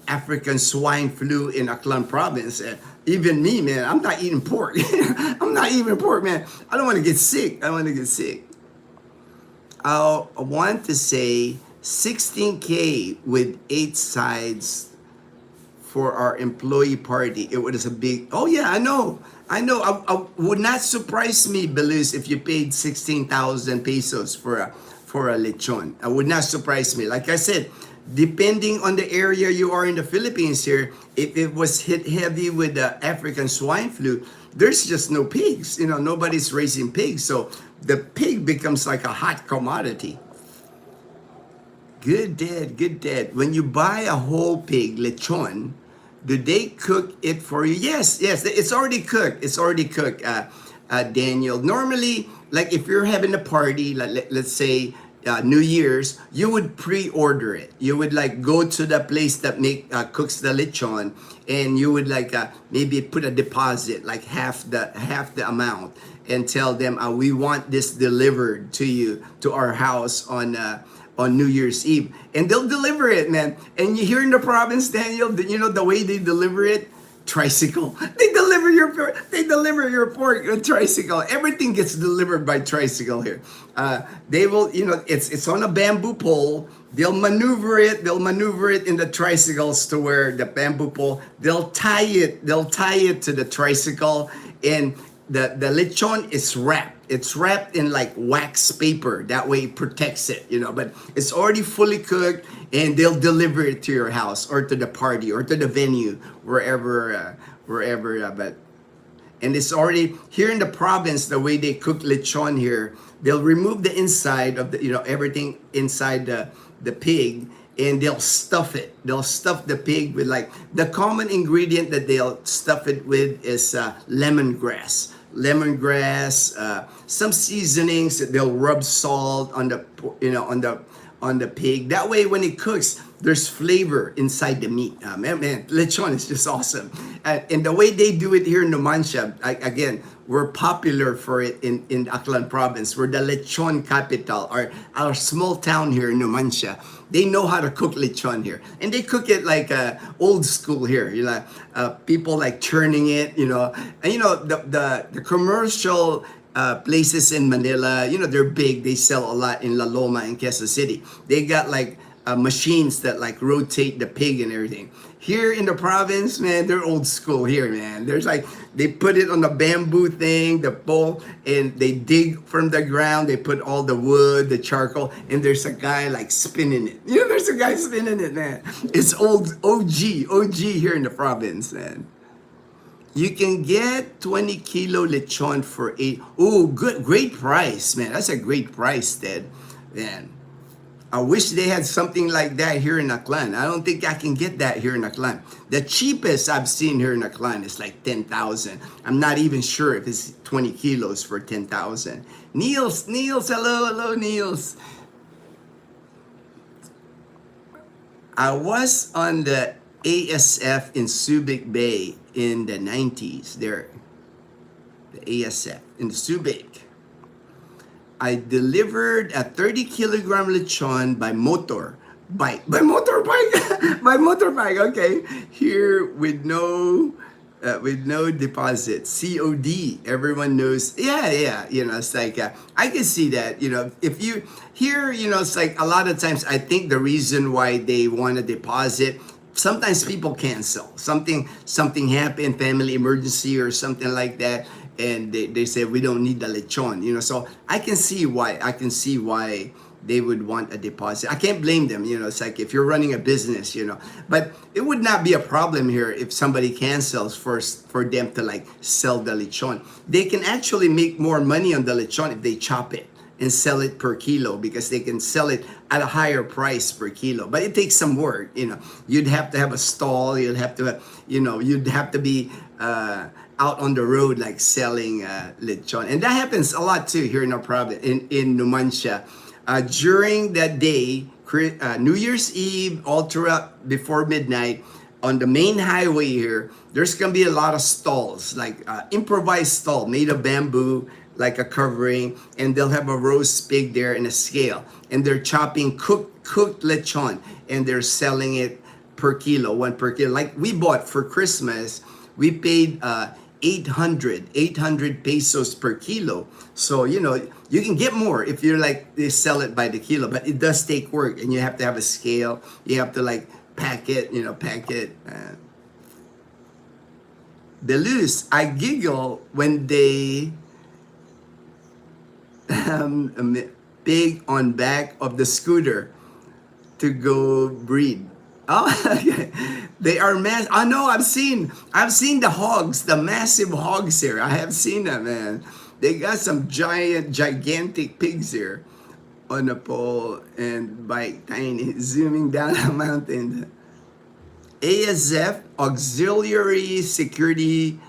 African swine flu in Aklan province. Even me, man, I'm not eating pork. I'm not eating pork, man. I don't want to get sick. I want to say 16K with 8 sides for our employee party. It was a big, oh yeah, I know. I would not surprise me, Belus, if you paid 16,000 pesos for a lechon. It would not surprise me. Like I said, depending on the area you are in the Philippines here, if it was hit heavy with the African swine flu, there's just no pigs. Nobody's raising pigs. So the pig becomes like a hot commodity. Good, Dad. When you buy a whole pig, lechon, do they cook it for you? Yes, it's already cooked. Daniel. Normally, like if you're having a party, let's say New Year's, you would pre-order it. You would like go to the place that cooks the lechon, and you would like maybe put a deposit, like half the amount, and tell them we want this delivered to you to our house on New Year's Eve, and they'll deliver it, man. And you here in the province, Daniel, the way they deliver it, tricycle. They deliver deliver your pork on tricycle. Everything gets delivered by tricycle here. They will, it's on a bamboo pole. They'll maneuver it in the tricycles to where the bamboo pole. They'll tie it to the tricycle, and the lechon is wrapped. It's wrapped in like wax paper. That way it protects it, but it's already fully cooked, and they'll deliver it to your house or to the party or to the venue, wherever. But and it's already here in the province. The way they cook lechon here, they'll remove the inside of the, everything inside the pig, and they'll stuff it. They'll stuff the pig with, like, the common ingredient that they'll stuff it with is lemongrass, some seasonings. That they'll rub salt on the, on the pig. That way, when it cooks, there's flavor inside the meat. Man, lechon is just awesome. And the way they do it here in Numancia, again, we're popular for it in Aklan province. We're the lechon capital. Our small town here in Numancia, they know how to cook lechon here. And they cook it like old school here. People like churning it, And the commercial places in Manila, they're big. They sell a lot in La Loma and Quezon City. They got like machines that like rotate the pig and everything. Here in the province, man, they're old school here, man. There's like, they put it on the bamboo thing, the pole, and they dig from the ground. They put all the wood, the charcoal, and there's a guy like spinning it. There's a guy spinning it, man. It's old OG here in the province, man. You can get 20 kilo lechon for great price, man. That's a great price, Ted. Man, I wish they had something like that here in Aklan. I don't think I can get that here in Aklan. The cheapest I've seen here in Aklan is like 10,000. I'm not even sure if it's 20 kilos for 10,000. Niels, hello, Niels. I was on the ASF in Subic Bay in the 90s. There, the ASF in Subic. I delivered a 30-kilogram lechon by motorbike. By motorbike. Okay, here with no deposit, COD. Everyone knows. Yeah. It's like I can see that. If you here, it's like a lot of times. I think the reason why they want a deposit. Sometimes people cancel. Something happened, family emergency or something like that. And they say we don't need the lechon, so I can see why they would want a deposit. I can't blame them, it's like if you're running a business, but it would not be a problem here if somebody cancels for them to like sell the lechon. They can actually make more money on the lechon if they chop it and sell it per kilo, because they can sell it at a higher price per kilo. But it takes some work, You'd have to have a stall, you'd have to be out on the road like selling lechon. And that happens a lot too here in our province, in Numancia. During that day, New Year's Eve, all throughout before midnight, on the main highway here, there's gonna be a lot of stalls, like improvised stall made of bamboo, like a covering, and they'll have a roast pig there and a scale, and they're chopping cooked lechon, and they're selling it per kilo, 1 per kilo. Like we bought for Christmas, we paid 800 pesos per kilo. So, you can get more if you're like, they sell it by the kilo, but it does take work, and you have to have a scale. You have to like pack it. Deleuze, I giggle when they pig on back of the scooter to go breed. Oh, okay. They are I know. I've seen the hogs, the massive hogs here. I have seen them, man. They got some gigantic pigs here on a pole and bike, tiny, zooming down a mountain. ASF, Auxiliary Security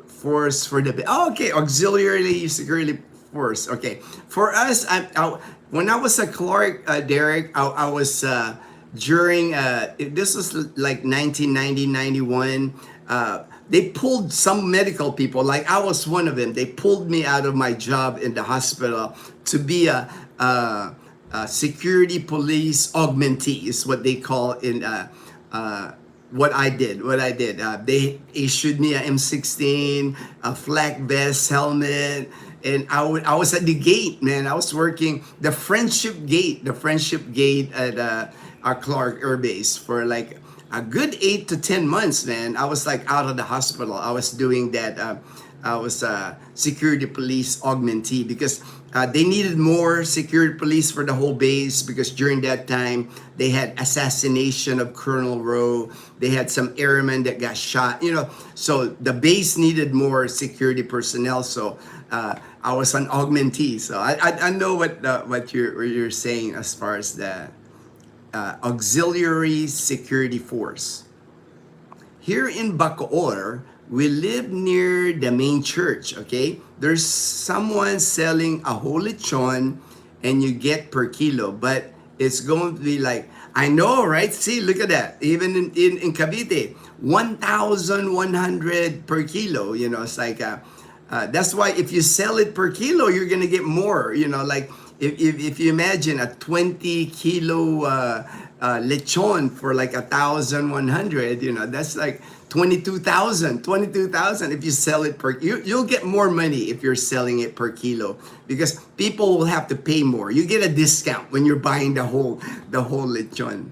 Force for the. Oh, okay, Auxiliary Security Force. Okay, for us, when I was a Clark, Derek, I was. During this was like 1990, 91, they pulled some medical people, like I was one of them. They pulled me out of my job in the hospital to be a security police augmentee, is what they call what I did. They issued me a M16, a flak vest, helmet, and I was at the gate, man. I was working the Friendship Gate at our Clark Air Base for like a good 8 to 10 months, man. I was like out of the hospital. I was doing that. I was security police augmentee because they needed more security police for the whole base because during that time they had assassination of Colonel Rowe. They had some airmen that got shot, so the base needed more security personnel. So I was an augmentee. So I know what you're saying as far as the auxiliary security force. Here in Bacoor, we live near the main church, okay? There's someone selling a whole lechon and you get per kilo, but it's going to be like, I know, right? See, look at that. Even in Cavite, 1,100 per kilo, it's like, that's why if you sell it per kilo, you're going to get more, like if you imagine a 20 kilo lechon for like 1,100, that's like 22,000 if you sell it you'll get more money if you're selling it per kilo because people will have to pay more. You get a discount when you're buying the whole lechon.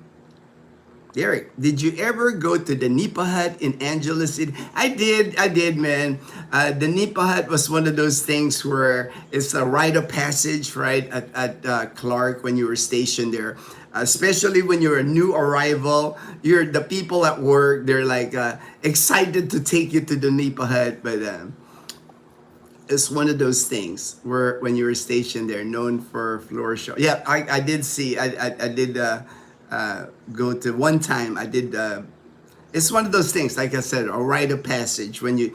Derek, did you ever go to the Nipa Hut in Angeles City? I did, man. The Nipa Hut was one of those things where it's a rite of passage, right, at Clark when you were stationed there. Especially when you're a new arrival, the people at work, they're like excited to take you to the Nipa Hut, but it's one of those things where when you were stationed there, known for floor show. Yeah, I did see, I did go to one time. I did. It's one of those things, like I said, a rite of passage. When you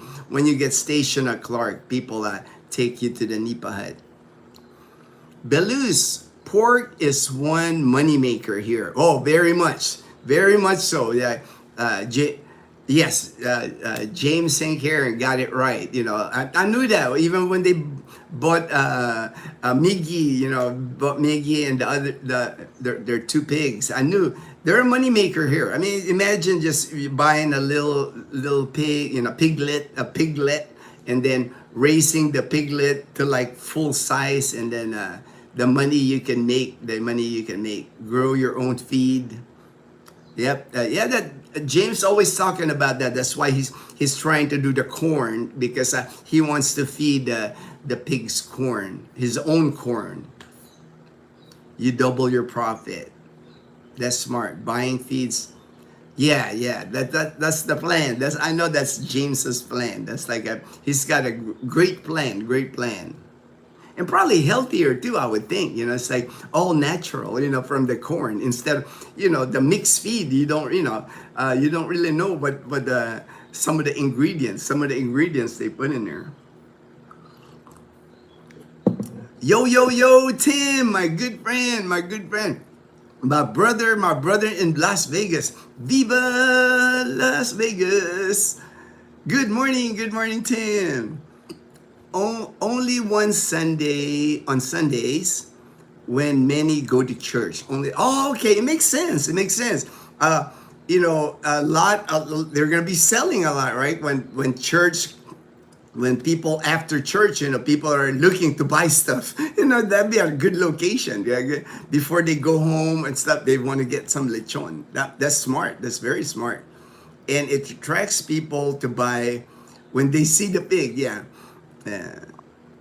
get stationed at Clark, people take you to the Nipa Hut. Belus, pork is one moneymaker here. Oh, very much so. Yeah, yes, James St. Karen got it right. I knew that even when they bought Miggy, bought Miggy and the other their two pigs. I knew they're a moneymaker here. I mean, imagine just buying a little pig, a piglet, and then raising the piglet to like full size, and then the money you can make, grow your own feed. Yep. That James always talking about that. That's why he's trying to do the corn because he wants to feed the pig's corn, his own corn. You double your profit. That's smart. Buying feeds. Yeah. That's the plan. I know that's James's plan. That's like he's got a great plan. And probably healthier too, I would think. It's like all natural, from the corn instead of, the mixed feed. You don't really know what some of the ingredients they put in there. Yo, Tim, my good friend, my brother in Las Vegas. Viva Las Vegas! Good morning, Tim. Only one Sunday on Sundays when many go to church. Okay, it makes sense. A lot. They're gonna be selling a lot, right? When people after church, people are looking to buy stuff. That'd be a good location. Yeah, before they go home and stuff, they want to get some lechon. That's smart. That's very smart, and it attracts people to buy when they see the pig. Yeah.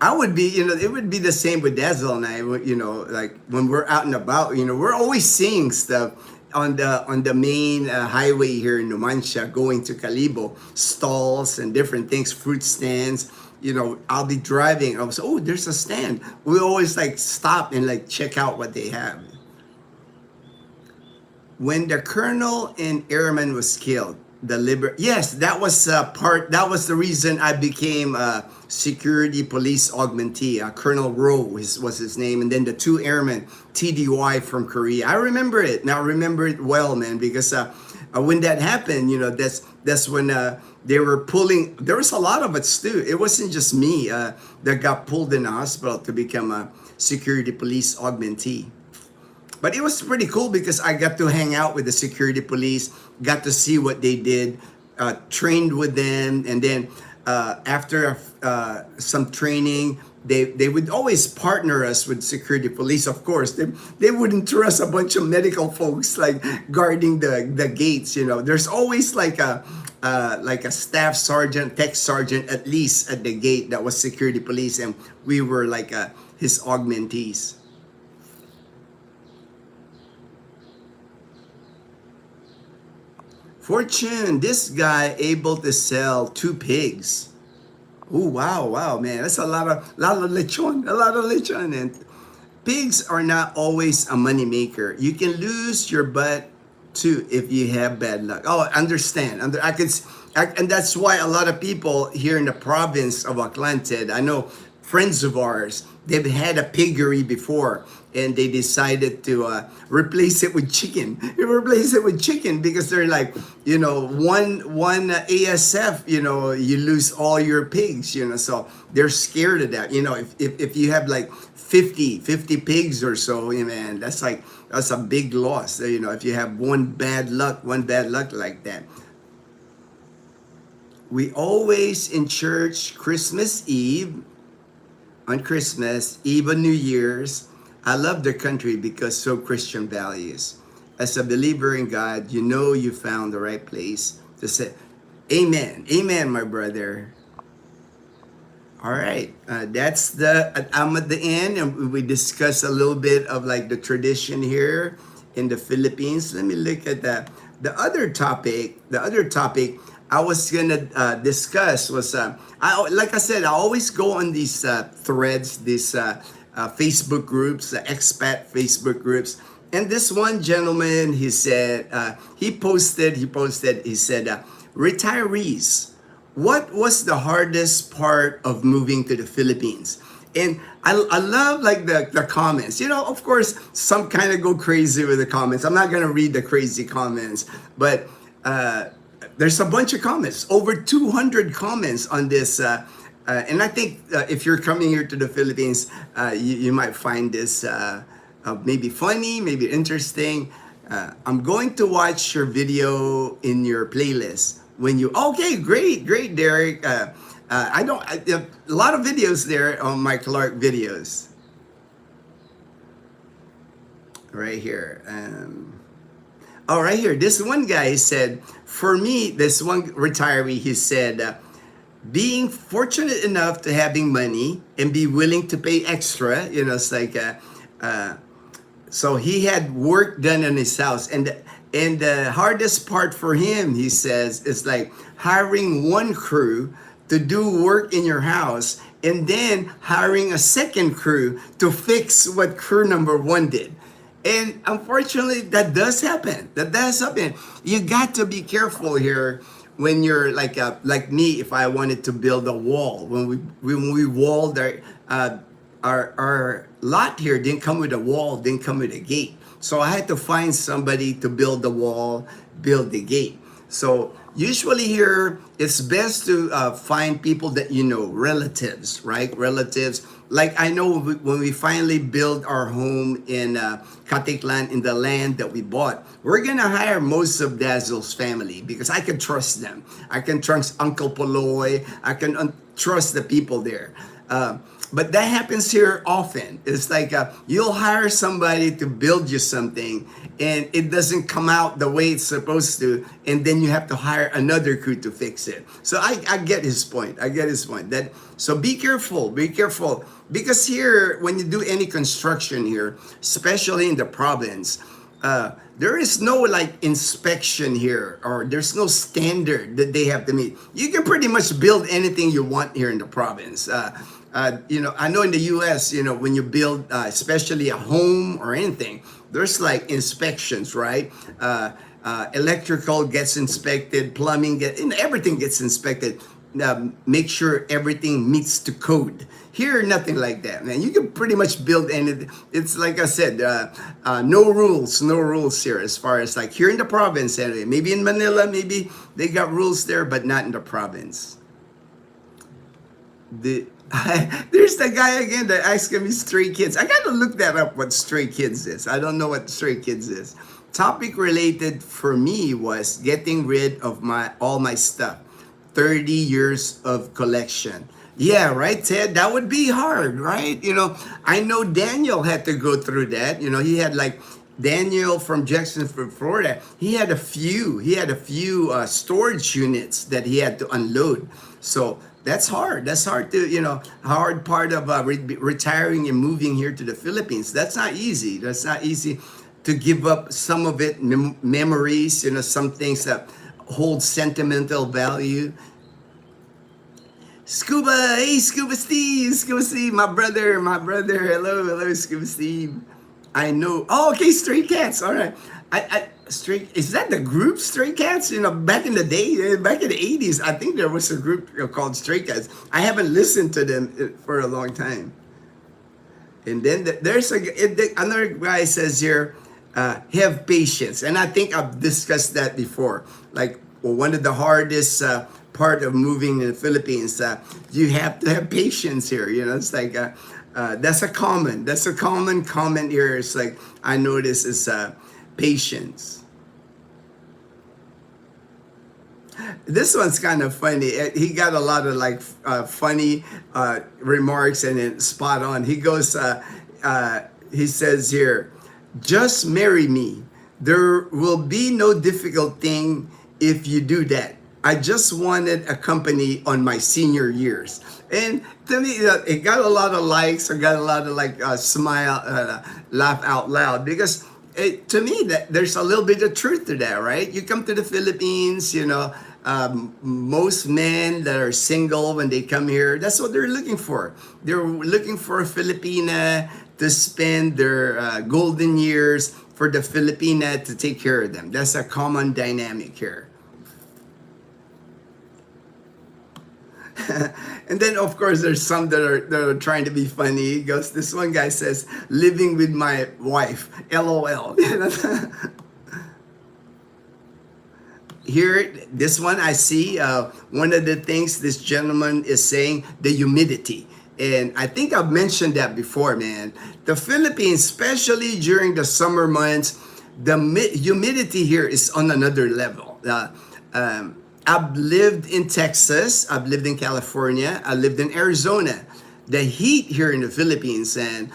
I would be, it would be the same with Dazzle and I, like when we're out and about, we're always seeing stuff on the main highway here in Numancia going to Calibo, stalls and different things, fruit stands. I'll be driving. I was, oh, there's a stand. We always like stop and like check out what they have. When the colonel and airman was killed, yes, that was that was the reason I became a security police augmentee. Colonel Rowe was his name, and then the two airmen, TDY from Korea. I remember it. Now I remember it well, man, because when that happened, that's when they were pulling. There was a lot of us too. It wasn't just me that got pulled in the hospital to become a security police augmentee. But it was pretty cool because I got to hang out with the security police, got to see what they did, trained with them, and then after some training, they would always partner us with security police. Of course, they wouldn't trust a bunch of medical folks like guarding the gates. You know, there's always like a staff sergeant, tech sergeant, at least at the gate that was security police, and we were like his augmentees. Fortune, this guy able to sell 2 pigs. Oh wow, wow, man, that's a lot of lechon, a lot of lechon. And pigs are not always a money maker. You can lose your butt too if you have bad luck. Oh, understand. And that's why a lot of people here in the province of Atlanta, I know friends of ours, they've had a piggery before, and they decided to replace it with chicken. Replace it with chicken because they're like, you know, one ASF, you know, you lose all your pigs, you know, so they're scared of that. You know, if you have like 50 pigs or so, man, that's a big loss. You know, if you have one bad luck like that. We always in church Christmas Eve, on Christmas Eve and New Year's. I love the country because so Christian values. As a believer in God, you know you found the right place to say, Amen, Amen, my brother. All right, that's I'm at the end, and we discuss a little bit of like the tradition here in the Philippines. Let me look at the other topic. The other topic I was gonna discuss was, like I said, I always go on these threads, these Facebook groups, expat Facebook groups. And this one gentleman, he said, he said, retirees, what was the hardest part of moving to the Philippines? And I love like the comments. You know, of course, some kind of go crazy with the comments. I'm not gonna read the crazy comments, but there's a bunch of comments, over 200 comments on this. And I think if you're coming here to the Philippines, you might find this maybe funny, maybe interesting. I'm going to watch your video in your playlist when you. Okay, great, Derek. I a lot of videos there on my Clark videos. Right here. Right here. This one guy said, for me, this one retiree, he said, being fortunate enough to having money and be willing to pay extra, you know, it's like, so he had work done in his house. And the hardest part for him, he says, is like hiring one crew to do work in your house and then hiring a second crew to fix what crew number one did. And unfortunately, that does happen. You got to be careful here when you're like me. If I wanted to build a wall, when we walled our lot here, didn't come with a wall, didn't come with a gate. So I had to find somebody to build the wall, build the gate. So usually here, it's best to find people that you know, relatives, right? Relatives. Like I know when we finally build our home in Katiklan, in the land that we bought, we're gonna hire most of Dazzle's family because I can trust them. I can trust Uncle Poloy. I can trust the people there. But that happens here often. It's like you'll hire somebody to build you something and it doesn't come out the way it's supposed to, and then you have to hire another crew to fix it. So I get his point. So be careful, because here, when you do any construction here, especially in the province, there is no like inspection here, or there's no standard that they have to meet. You can pretty much build anything you want here in the province. You know, I know in the U.S., you know, when you build, especially a home or anything, there's like inspections, right? Electrical gets inspected, plumbing everything gets inspected. Make sure everything meets the code. Here, nothing like that, man. You can pretty much build anything. It's like I said, no rules here as far as like here in the province anyway. Maybe in Manila, maybe they got rules there, but not in the province. There's the guy again that asking me stray kids. I gotta look that up. What stray kids is? I don't know what stray kids is. Topic related for me was getting rid of my all my stuff. 30 years of collection. Yeah, right, Ted. That would be hard, right? I know Daniel had to go through that. He had like Daniel from Jacksonville, Florida. He had a few storage units that he had to unload. So that's hard. That's hard to, hard part of retiring and moving here to the Philippines. That's not easy. That's not easy to give up some of it, memories, some things that hold sentimental value. Scuba, hey, Scuba Steve, my brother, hello, Scuba Steve. I know. Oh, okay, Stray Cats. All right. Stray, is that the group Stray Cats? Back in the day, back in the 80s, I think there was a group called Stray Cats. I haven't listened to them for a long time. And then there's another guy says here, have patience. And I think I've discussed that before. Like, one of the hardest part of moving in the Philippines, you have to have patience here. It's like, that's a common comment here. It's like, I notice is patience. This one's kind of funny. He got a lot of like funny remarks and then spot on. He goes, he says here, just marry me. There will be no difficult thing if you do that. I just wanted a company on my senior years. And to me, it got a lot of likes. I got a lot of like smile, laugh out loud, because to me that there's a little bit of truth to that, right? You come to the Philippines, most men that are single when they come here, that's what they're looking for. They're looking for a Filipina to spend their golden years, for the Filipina to take care of them. That's a common dynamic here. And then of course there's some that are trying to be funny. He goes, this one guy says, living with my wife, LOL. Here, this one I see, one of the things this gentleman is saying, the humidity. And I think I've mentioned that before, man. The Philippines, especially during the summer months, the humidity here is on another level. I've lived in Texas, I've lived in California, I lived in Arizona. The heat here in the Philippines, and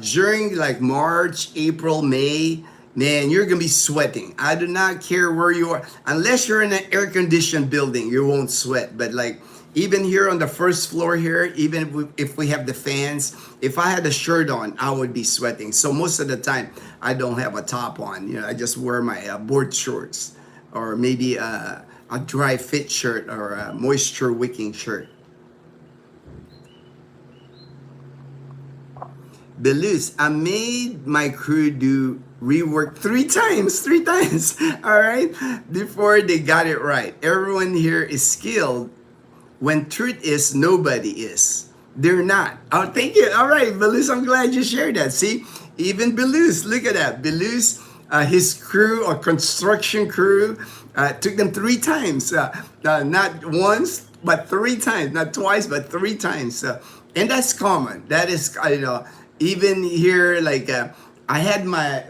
during like March, April, May, man, you're gonna be sweating. I do not care where you are. Unless you're in an air-conditioned building, you won't sweat. But like, even here on the first floor here, even if we have the fans, if I had a shirt on, I would be sweating. So most of the time, I don't have a top on. I just wear my board shorts, or maybe a dry fit shirt, or a moisture wicking shirt. Belus, I made my crew do rework three times, all right, before they got it right. Everyone here is skilled, when truth is nobody is. They're not. Oh, thank you. All right, Belus, I'm glad you shared that. See, even Belus, look at that. Belus, his crew, or construction crew, took them three times. Not once, but three times. Not twice, but three times. And that's common. That is, even here, like, I had my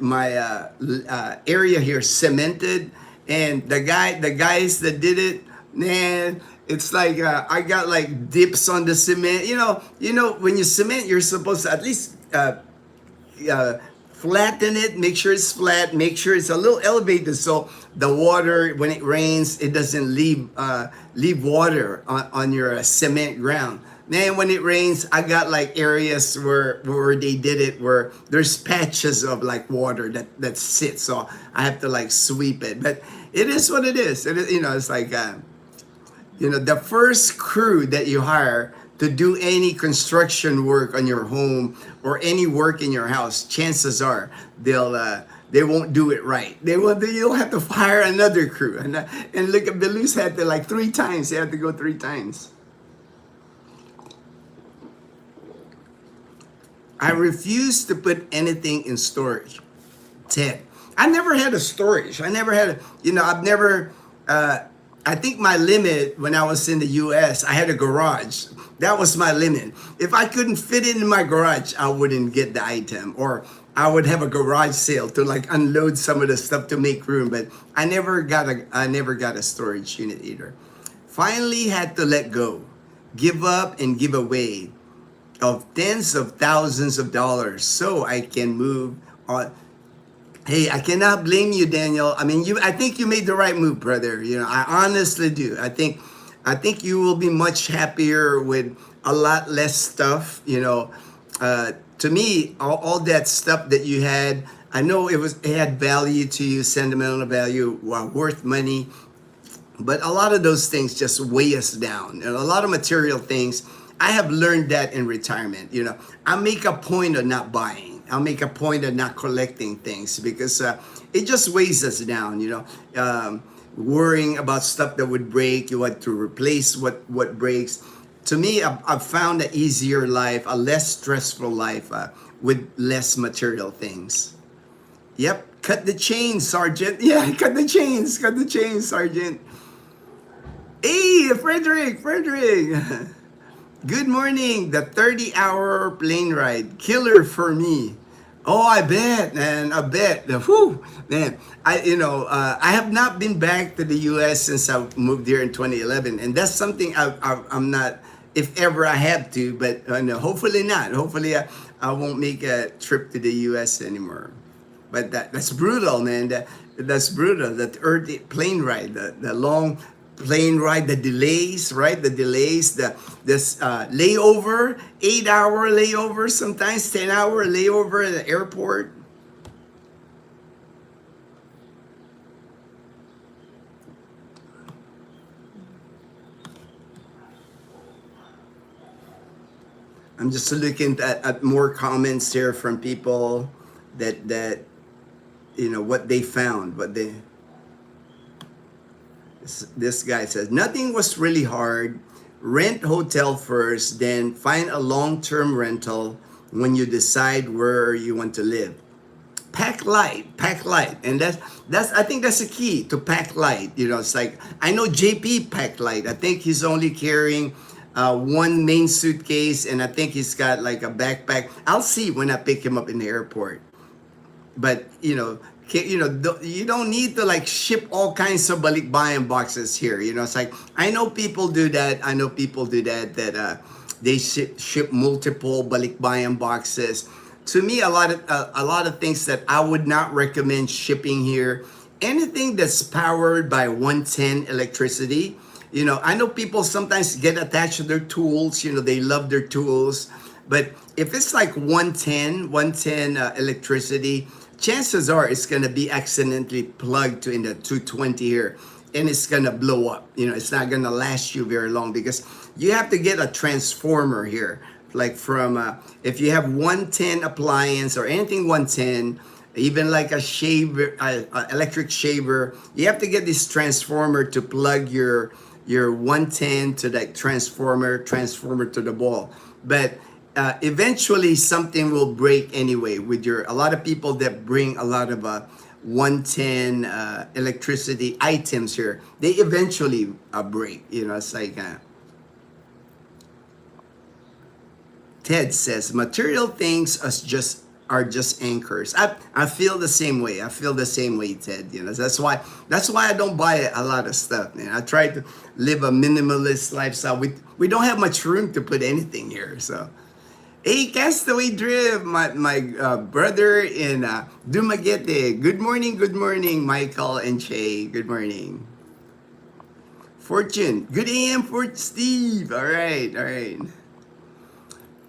area here cemented, and the guys that did it, man, it's like I got like dips on the cement. When you cement, you're supposed to at least flatten it, make sure it's flat, make sure it's a little elevated, so the water, when it rains, it doesn't leave water on your cement ground. Man, when it rains, I got like areas where they did it, where there's patches of like water that sits, so I have to like sweep it. But it is what it is. It's like the first crew that you hire to do any construction work on your home or any work in your house, chances are they won't do it right. You'll have to hire another crew. And look at Belus had to like three times. They had to go three times. I refuse to put anything in storage. Ted, I never had a storage. I never had I've never, I think my limit when I was in the US, I had a garage. That was my limit. If I couldn't fit it in my garage, I wouldn't get the item, or I would have a garage sale to like unload some of the stuff to make room. But I never got a storage unit either. Finally had to let go, give up and give away of tens of thousands of dollars so I can move on. Hey, I cannot blame you, Daniel. I mean, I think you made the right move, brother. You know, I honestly do. I think you will be much happier with a lot less stuff. You know, to me, all that stuff that you had, I know it had value to you, sentimental value, worth money. But a lot of those things just weigh us down. And a lot of material things, I have learned that in retirement. You know, I make a point of not buying. I'll make a point of not collecting things because it just weighs us down. You know, worrying about stuff that would break, you want to replace what breaks. To me, I've found an easier life, a less stressful life with less material things. Yep, cut the chains, Sergeant. Yeah, cut the chains, Sergeant. Hey, Frederick. Good morning. The 30-hour plane ride, killer for me. Oh, I bet, man. I bet. Whew, man. I have not been back to the U.S. since I moved here in 2011, and that's something I'm not. If ever I have to, but no, hopefully not. Hopefully I won't make a trip to the U.S. anymore. But that's brutal, man. That's brutal. That early plane ride, the long plane ride, the delays, right? The delays, this layover, 8-hour layover, sometimes 10-hour layover at the airport. I'm just looking at more comments here from people that you know what they found, this guy says, nothing was really hard. Rent hotel first, then find a long-term rental when you decide where you want to live. Pack light, and that's I think that's the key to pack light. You know, it's like I know JP packed light. I think he's only carrying one main suitcase, and I think he's got like a backpack. I'll see when I pick him up in the airport. But you don't need to like ship all kinds of balikbayan boxes here. You know, it's like I know people do that. That they ship multiple balikbayan boxes. To me, a lot of things that I would not recommend shipping here. Anything that's powered by 110 electricity. You know, I know people sometimes get attached to their tools. You know, they love their tools. But if it's like 110 electricity, chances are it's going to be accidentally plugged in the 220 here, and it's going to blow up. You know, it's not going to last you very long because you have to get a transformer here. Like from, if you have 110 appliance or anything 110, even like a shaver, electric shaver, you have to get this transformer to plug your 110 to that transformer to the ball. But eventually something will break anyway with a lot of people that bring a lot of 110 electricity items here. They eventually break. You know, it's like Ted says, material things are just anchors. I feel the same way. Ted. You know, that's why I don't buy a lot of stuff, man. I try to live a minimalist lifestyle. We don't have much room to put anything here, so. Hey, Castaway Driv, my brother in Dumaguete. Good morning, Michael and Shay. Good morning. Fortune, good AM for Steve. All right.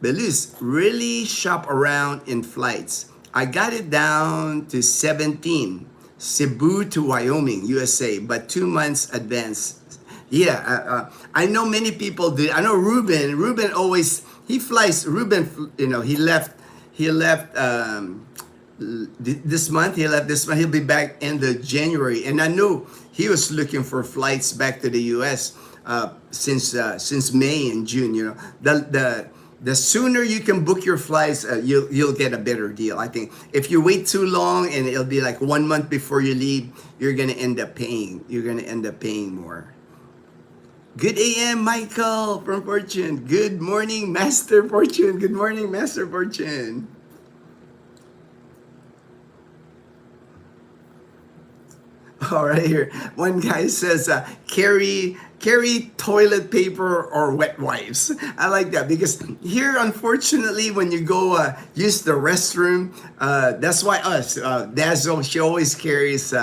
Belus, really shop around in flights. I got it down to 17, Cebu to Wyoming, USA, but 2 months advance. Yeah, I know many people do. I know Ruben. Ruben always he flies. Ruben, you know, he left this month. He'll be back end of January, and I knew he was looking for flights back to the U.S. Since May and June. You know, the sooner you can book your flights, you'll get a better deal. I think if you wait too long and it'll be like 1 month before you leave, you're gonna end up paying more. Good AM, Michael from Fortune. Good morning, Master Fortune. Good morning, Master Fortune. All right, here. One guy says, carry toilet paper or wet wipes. I like that because here, unfortunately, when you go use the restroom, that's why Dazzle, she always carries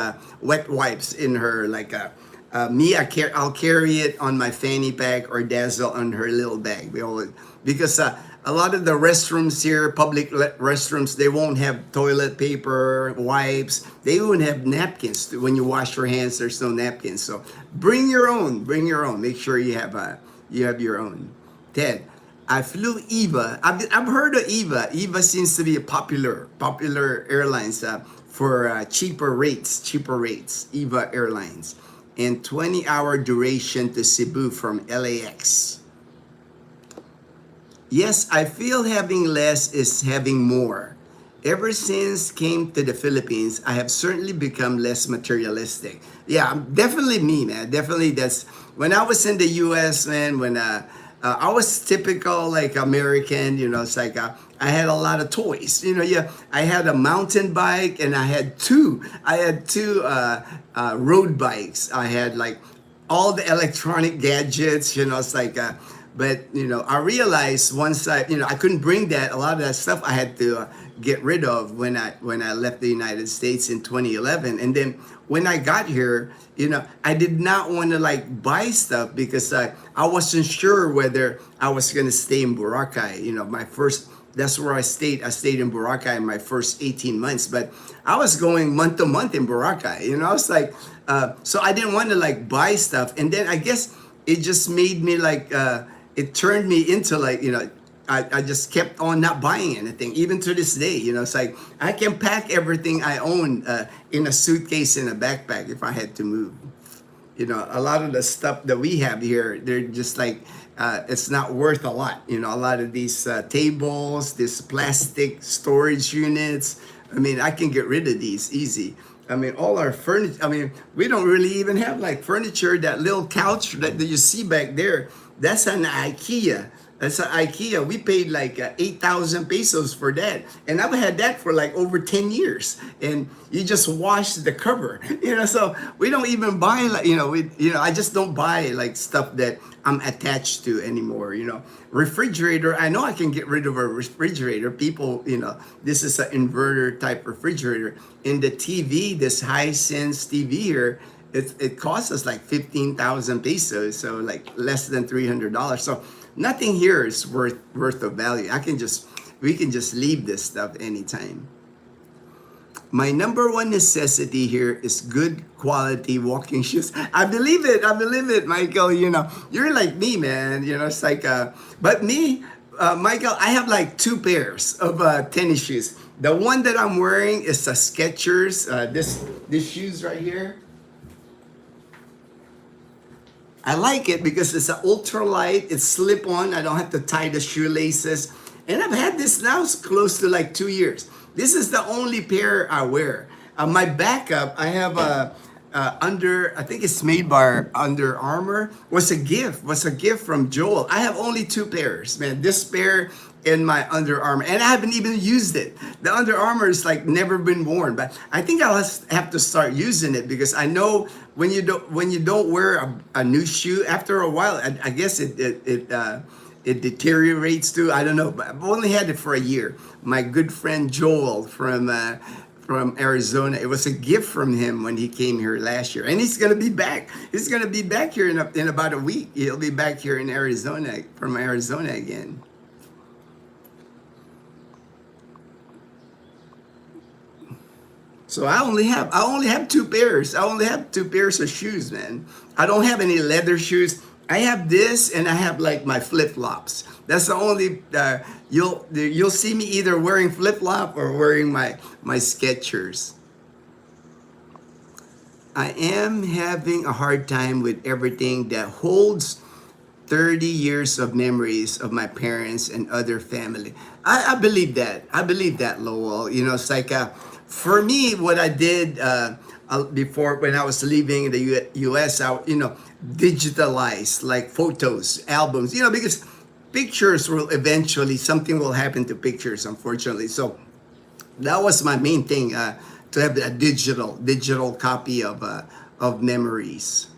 wet wipes in her like me. I'll carry it on my fanny pack or Dazzle on her little bag. We always because a lot of the restrooms here, public restrooms, they won't have toilet paper, wipes. They won't have napkins. When you wash your hands, there's no napkins. So bring your own. Bring your own. Make sure you have your own. Ted, I flew Eva. I've heard of Eva. Eva seems to be a popular airlines for cheaper rates. Cheaper rates. Eva Airlines, and 20-hour duration to Cebu from LAX. Yes, I feel having less is having more. Ever since came to the Philippines, I have certainly become less materialistic. Yeah, definitely me, man. Definitely that's when I was in the US, man, when I was typical like American, it's like I had a lot of toys. Yeah, I had a mountain bike and I had two road bikes. I had like all the electronic gadgets, it's like but I realized once I couldn't bring that. A lot of that stuff I had to get rid of when I left the United States in 2011. And then when I got here, I did not want to like buy stuff because I wasn't sure whether I was going to stay in Boracay. My first that's where I stayed. I stayed in Boracay in my first 18 months, but I was going month to month in Boracay. I was like, so I didn't want to like buy stuff. And then I guess it just made me like, it turned me into like, I just kept on not buying anything, even to this day. It's like I can pack everything I own in a suitcase in a backpack if I had to move. A lot of the stuff that we have here, they're just like, it's not worth a lot. A lot of these tables, these plastic storage units. I mean, I can get rid of these easy. I mean, all our furniture, I mean, we don't really even have like furniture. That little couch that you see back there, that's an IKEA. That's an IKEA. We paid like 8,000 pesos for that. And I've had that for like over 10 years. And you just wash the cover, so we don't even buy like, I just don't buy like stuff that I'm attached to anymore, Refrigerator, I know I can get rid of a refrigerator. People, this is an inverter type refrigerator. In the TV, this Hisense TV here, it costs us like 15,000 pesos, so like less than $300. So nothing here is worth of value. We can just leave this stuff anytime. My number one necessity here is good quality walking shoes. I believe it, Michael. You're like me, man. It's like, but me, Michael, I have like two pairs of tennis shoes. The one that I'm wearing is a Skechers. This shoes right here. I like it because it's an ultralight. It's slip on. I don't have to tie the shoelaces. And I've had this now close to like 2 years. This is the only pair I wear. My backup, I have I think it's made by Under Armour. Was a gift from Joel. I have only two pairs, man. This pair and my Under Armour, and I haven't even used it. The Under Armour is like never been worn, but I think I'll have to start using it because I know when you don't wear a new shoe after a while, I guess it deteriorates too. I don't know, but I've only had it for a year. My good friend Joel from Arizona. It was a gift from him when he came here last year, and he's gonna be back. He's gonna be back here in about a week. He'll be back here in Arizona from Arizona again. So I only have two pairs. I only have two pairs of shoes, man. I don't have any leather shoes. I have this, and I have like my flip flops. That's the only you'll see me either wearing flip flop or wearing my Skechers. I am having a hard time with everything that holds 30 years of memories of my parents and other family. I believe that. I believe that, Lowell. It's like For me, what I did before when I was leaving the U.S., digitalize like photos, albums, because pictures will eventually something will happen to pictures, unfortunately. So that was my main thing, to have a digital copy of memories.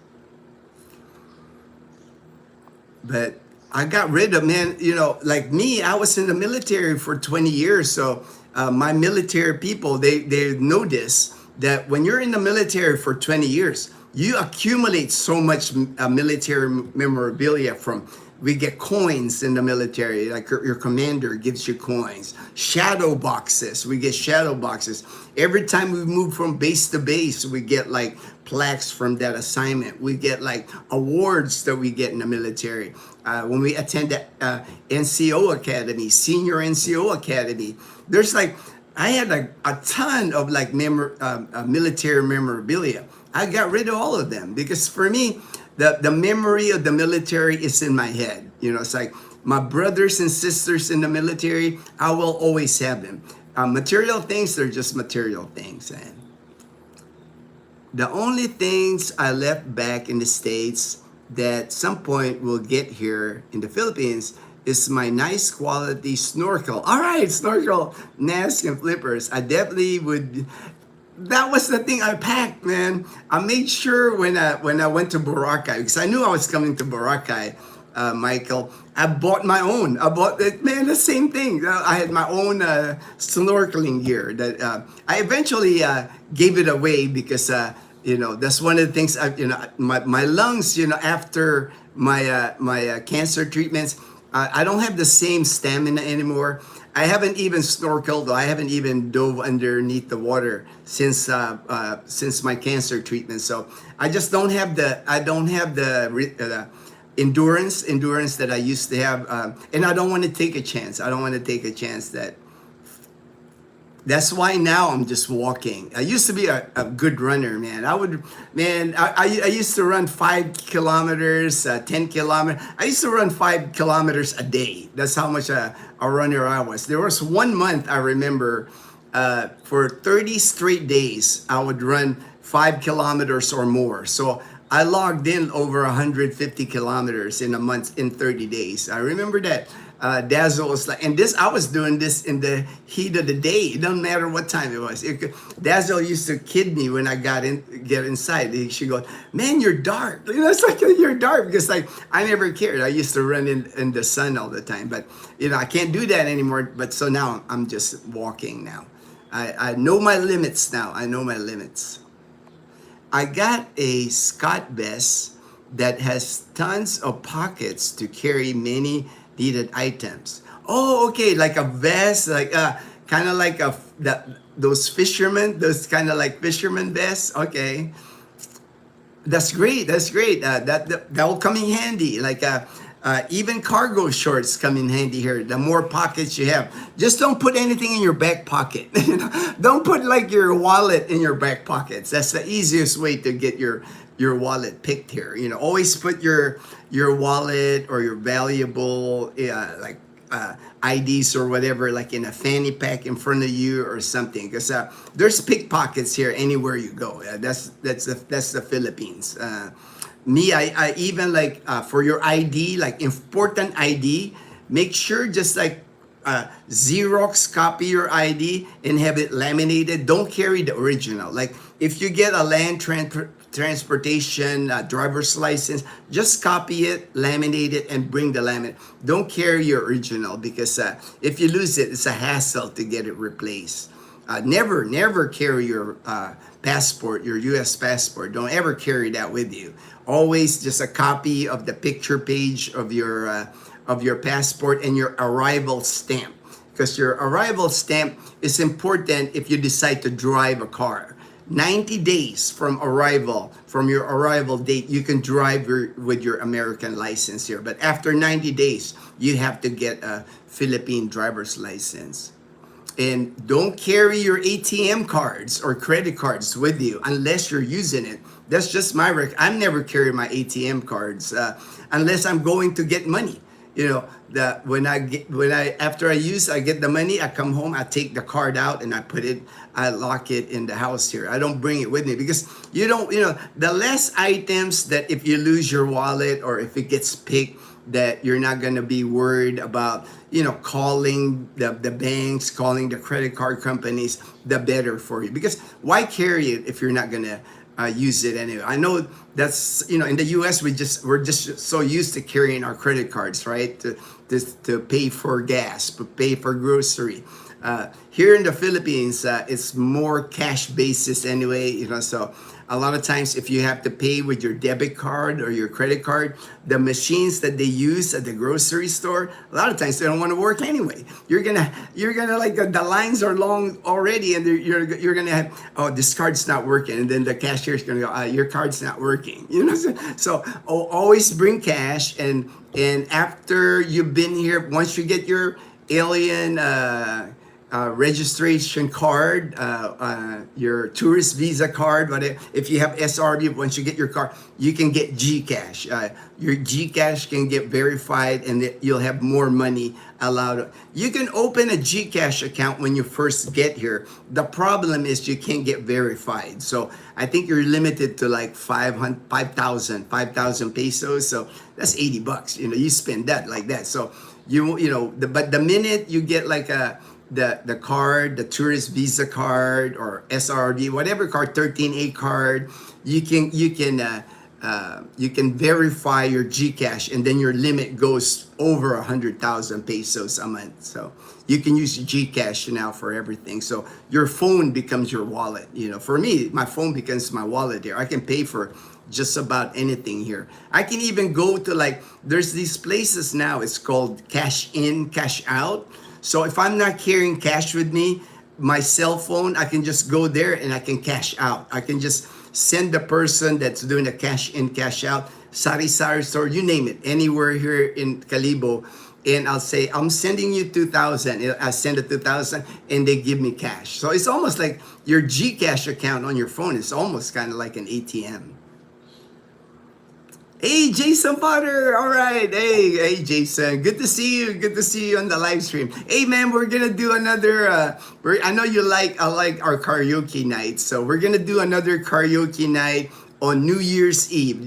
But I got rid of, man, like me, I was in the military for 20 years. So my military people, they know this, that when you're in the military for 20 years, you accumulate so much military memorabilia from, we get coins in the military, like your commander gives you coins. Shadow boxes, we get shadow boxes. Every time we move from base to base, we get like plaques from that assignment. We get like awards that we get in the military. When we attend the NCO Academy, Senior NCO Academy, there's like, I had a ton of like military memorabilia. I got rid of all of them because for me, the memory of the military is in my head. It's like my brothers and sisters in the military, I will always have them. Material things, they're just material things. And the only things I left back in the States that some point will get here in the Philippines is my nice quality snorkel. All right, snorkel, mask, and flippers. I definitely would. That was the thing I packed, man. I made sure when I went to Boracay, because I knew I was coming to Boracay, Michael. I bought my own. I bought it, man. The same thing. I had my own snorkeling gear that I eventually gave it away because that's one of the things. My lungs, after my cancer treatments, I don't have the same stamina anymore. I haven't even snorkeled. I haven't even dove underneath the water since my cancer treatment. So I just don't have the endurance that I used to have, and I don't want to take a chance. I don't want to take a chance that. That's why now I'm just walking. I used to be a good runner, man. I used to run 5 kilometers, 10 kilometers. I used to run 5 kilometers a day. That's how much a runner I was. There was one month I remember, for 30 straight days, I would run 5 kilometers or more. So I logged in over 150 kilometers in a month, in 30 days. I remember that. Dazzle was like, and I was doing this in the heat of the day. It doesn't matter what time it was. Dazzle used to kid me when I get inside. She goes, "Man, you're dark." It's like, you're dark, because like I never cared. I used to run in the sun all the time, but I can't do that anymore. But so now I'm just walking now. I know my limits now. I know my limits. I got a Scott vest that has tons of pockets to carry many needed items. Oh, okay, like a vest, like kind of like those fishermen, those kind of like fisherman vests. Okay, that's great. That's great. That will come in handy. Like even cargo shorts come in handy here. The more pockets you have, just don't put anything in your back pocket. Don't put like your wallet in your back pockets. That's the easiest way to get your wallet picked here. Always put your wallet or your valuable like IDs or whatever, like in a fanny pack in front of you or something, because there's pickpockets here anywhere you go. That's the Philippines. I even like for your ID, like important ID, make sure just like Xerox copy your ID and have it laminated. Don't carry the original. Like if you get a land transportation driver's license, just copy it, laminate it, and bring the laminate. Don't carry your original, because if you lose it, it's a hassle to get it replaced. Never carry your passport, your U.S. passport. Don't ever carry that with you. Always just a copy of the picture page of your passport and your arrival stamp, because your arrival stamp is important if you decide to drive a car. 90 days from your arrival date, you can drive with your American license here. But after 90 days, you have to get a Philippine driver's license. And don't carry your ATM cards or credit cards with you unless you're using it. That's just my I'm never carry my ATM cards unless I'm going to get money. you know, that after I use, I get the money, I come home, I take the card out and I lock it in the house here. I don't bring it with me because you don't, the less items that if you lose your wallet or if it gets picked, that you're not going to be worried about, calling the banks, calling the credit card companies, the better for you. Because why carry it if you're not going to use it anyway? I know that's, in the US, we're just so used to carrying our credit cards, right? To pay for gas, to pay for grocery. Here in the Philippines, it's more cash basis anyway, so a lot of times if you have to pay with your debit card or your credit card, the machines that they use at the grocery store, a lot of times they don't want to work anyway. You're gonna like the lines are long already, and you're gonna have, oh, this card's not working, and then the cashier's gonna go, your card's not working. So always bring cash, and after you've been here, once you get your alien registration card, your tourist visa card, whatever. If you have SRB, once you get your card, you can get Gcash. Your Gcash can get verified, and you'll have more money allowed. You can open a Gcash account when you first get here. The problem is you can't get verified. So I think you're limited to like 5,000 pesos. So that's $80. You spend that like that. So but the minute you get like the card, the tourist visa card or SRD, whatever card, 13A card, you can verify your Gcash, and then your limit goes over 100,000 pesos a month. So you can use Gcash now for everything. So your phone becomes your wallet. For me, my phone becomes my wallet here. I can pay for just about anything here. I can even go to there's these places now, it's called cash in, cash out. So if I'm not carrying cash with me, my cell phone, I can just go there and I can cash out. I can just send the person that's doing the cash in, cash out, sari-sari store, you name it, anywhere here in Calibo, and I'll say, I'm sending you 2,000. I send it 2,000 and they give me cash. So it's almost like your Gcash account on your phone is almost kind of like an ATM. Hey, Jason Potter. All right. Hey, Jason. Good to see you. Good to see you on the live stream. Hey, man, we're going to do another, I know I like our karaoke night. So we're going to do another karaoke night on New Year's Eve.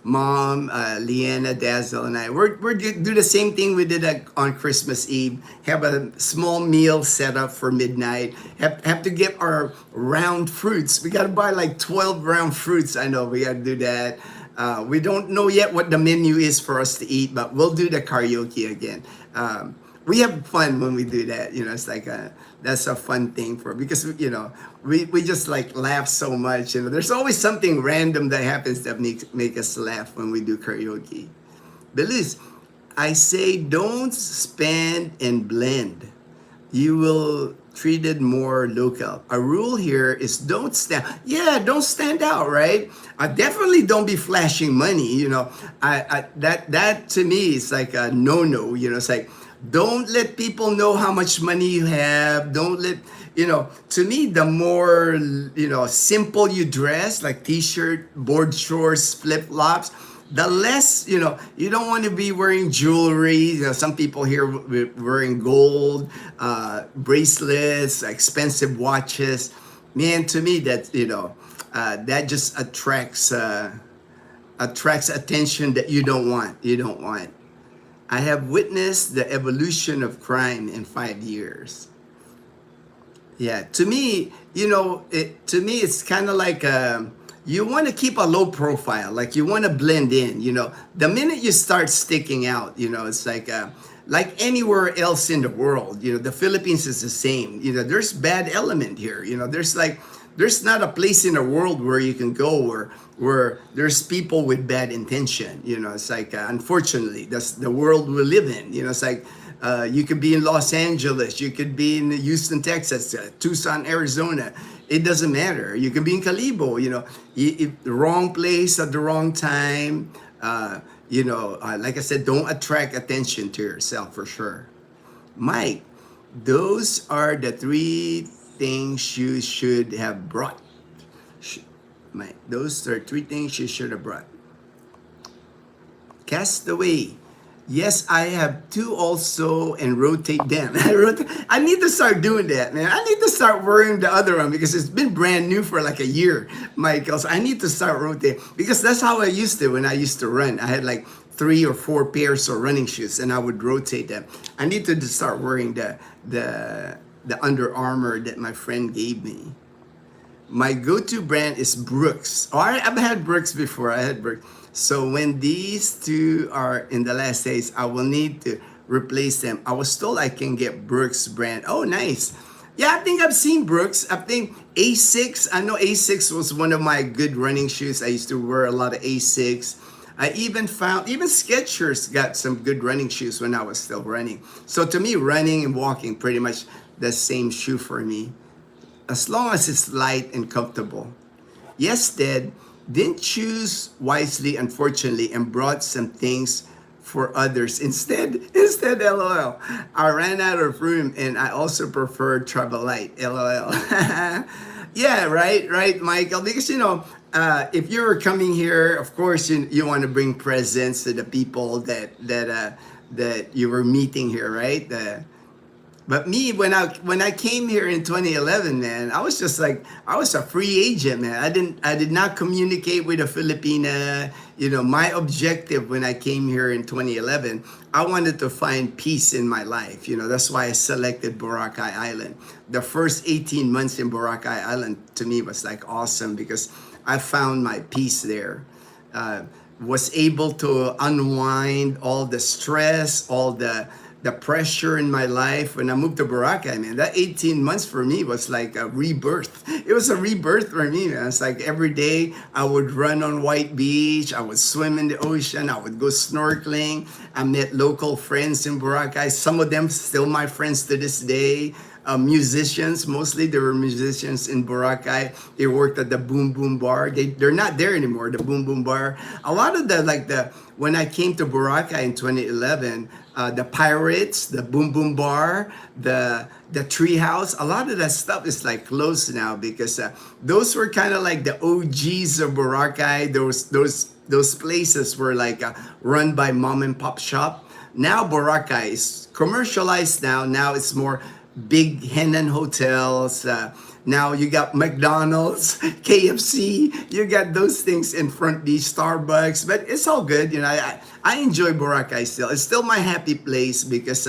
Mom, Leanna, Dazzle, and I, we're going to do the same thing we did on Christmas Eve. Have a small meal set up for midnight. Have to get our round fruits. We got to buy like 12 round fruits. I know we got to do that. We don't know yet what the menu is for us to eat, but we'll do the karaoke again. We have fun when we do that. It's like that's a fun thing because we just like laugh so much. There's always something random that happens that make us laugh when we do karaoke. Belize, I say don't spend and blend. You will treated more local. A rule here is don't stand out, right? Definitely don't be flashing money. That to me is like a no. It's like, don't let people know how much money you have. Don't let, to me, the more, simple you dress, like t-shirt, board shorts, flip-flops, the less, you don't want to be wearing jewelry. Some people here wearing gold, bracelets, expensive watches. Man, to me, that, that just attracts attention that you don't want. I have witnessed the evolution of crime in 5 years. Yeah, to me, it's kind of like you want to keep a low profile, like you want to blend in. The minute you start sticking out, it's like anywhere else in the world. The Philippines is the same. There's bad element here. There's not a place in the world where you can go where there's people with bad intention. It's like, unfortunately, that's the world we live in. It's like, you could be in Los Angeles, you could be in Houston, Texas, Tucson, Arizona. It doesn't matter. You can be in Calibo, the wrong place at the wrong time. Like I said, don't attract attention to yourself for sure. Mike, those are the 3 things you should have brought. Those are 3 things you should have brought. Castaway. Yes, I have two also and rotate them. I need to start doing that, man. I need to start wearing the other one because it's been brand new for like a year, Michael. So I need to start rotating because that's how I used to when I used to run. I had like 3 or 4 pairs of running shoes and I would rotate them. I need to just start wearing the Under Armour that my friend gave me. My go-to brand is Brooks. I've had Brooks before. I had Brooks. So when these two are in the last days, I will need to replace them. I was told I can get Brooks brand. Oh, nice. Yeah, I think I've seen Brooks. I think A6. I know A6 was one of my good running shoes. I used to wear a lot of A6. I even found, even Skechers got some good running shoes when I was still running. So to me, running and walking pretty much the same shoe for me as long as it's light and comfortable. Yes, Dad, didn't choose wisely, unfortunately, and brought some things for others. Instead, LOL. I ran out of room and I also prefer Travel Light, LOL. Yeah, right, Michael. Because, if you're coming here, of course, you want to bring presents to the people that you were meeting here, right? But me, when I came here in 2011, man, I was just like I was a free agent, man. I did not communicate with a Filipina. My objective when I came here in 2011, I wanted to find peace in my life. That's why I selected Boracay Island. The first 18 months in Boracay Island to me was like awesome because I found my peace there. Was able to unwind all the stress, all the pressure in my life when I moved to Boracay, man. That 18 months for me was like a rebirth. It was a rebirth for me, man. It's like every day I would run on White Beach, I would swim in the ocean, I would go snorkeling. I met local friends in Boracay. Some of them still my friends to this day. Musicians, mostly they were musicians in Boracay. They worked at the Boom Boom Bar. They're not there anymore, the Boom Boom Bar. A lot of when I came to Boracay in 2011, the Pirates, the Boom Boom Bar, the Tree House, a lot of that stuff is like closed now because those were kind of like the OGs of Boracay. Those places were like run by mom and pop shop. Now Boracay is commercialized now. Now it's more big Henan hotels. Now you got McDonald's, KFC. You got those things in front the Starbucks, but it's all good. I enjoy Boracay still. It's still my happy place because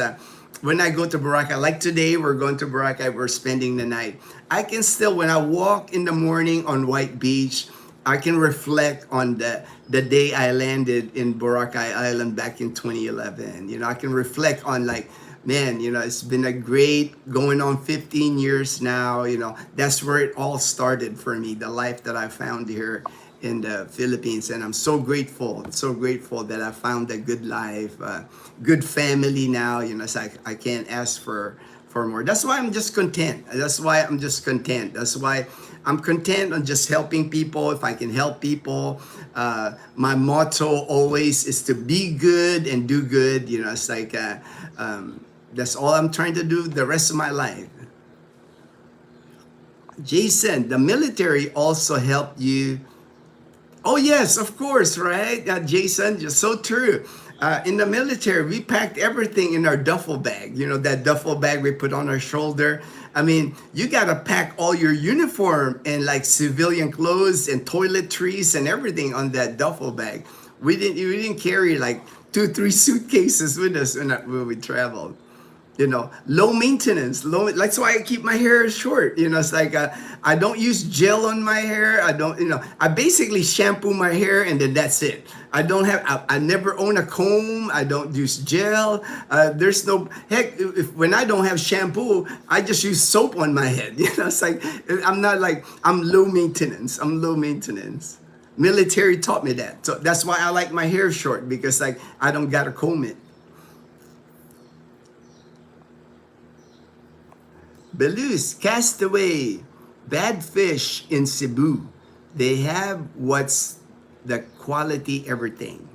when I go to Boracay, like today, we're going to Boracay. We're spending the night. I can still, when I walk in the morning on White Beach, I can reflect on the day I landed in Boracay Island back in 2011. I can reflect on like, man, it's been a great going on 15 years now. That's where it all started for me, the life that I found here in the Philippines. And I'm so grateful that I found a good life, good family now. It's like I can't ask for more. That's why I'm just content. That's why I'm content on just helping people if I can help people. My motto always is to be good and do good. It's like that's all I'm trying to do the rest of my life. Jason, the military also helped you. Oh yes, of course, right? Jason, just so true. In the military, we packed everything in our duffel bag. That duffel bag we put on our shoulder. I mean, you gotta pack all your uniform and like civilian clothes and toiletries and everything on that duffel bag. We didn't carry like 2-3 suitcases with us when we traveled. Low maintenance. That's why I keep my hair short. It's like I don't use gel on my hair. I basically shampoo my hair and then that's it. I never own a comb. I don't use gel. There's no, heck, when I don't have shampoo, I just use soap on my head. It's like, I'm low maintenance. Military taught me that. So that's why I like my hair short because like I don't gotta comb it. Belus, Castaway, Bad Fish in Cebu. They have what's the quality everything.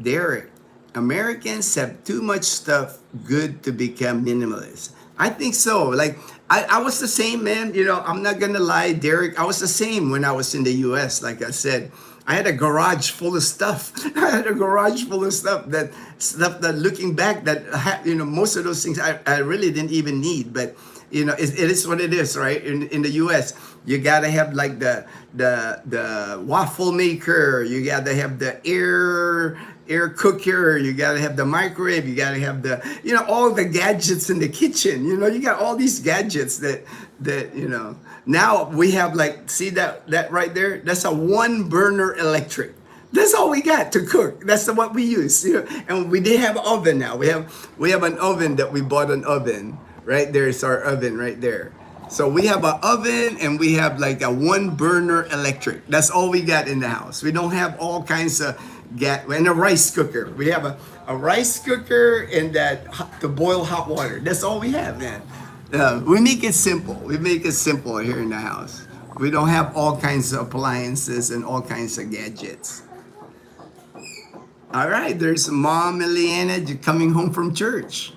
Derek, Americans have too much stuff good to become minimalist. I think so. Like, I was the same, man. I'm not going to lie, Derek. I was the same when I was in the US. Like I said, I had a garage full of stuff. I had a garage full of stuff that looking back, that most of those things I really didn't even need. But it is what it is, right? In the U.S., you gotta have like the waffle maker. You gotta have the air cooker. You gotta have the microwave. You gotta have the all the gadgets in the kitchen. You got all these gadgets that. Now we have, like, see that right there? That's a 1 burner electric. That's all we got to cook. That's what we use. And we did have an oven now. We have an oven that we bought, an oven. Right there is our oven right there. So we have an oven and we have like a 1 burner electric. That's all we got in the house. We don't have all kinds of and a rice cooker. We have a rice cooker and to boil hot water. That's all we have, man. We make it simple. We make it simple here in the house. We don't have all kinds of appliances and all kinds of gadgets. All right, there's Mom and Leanna coming home from church.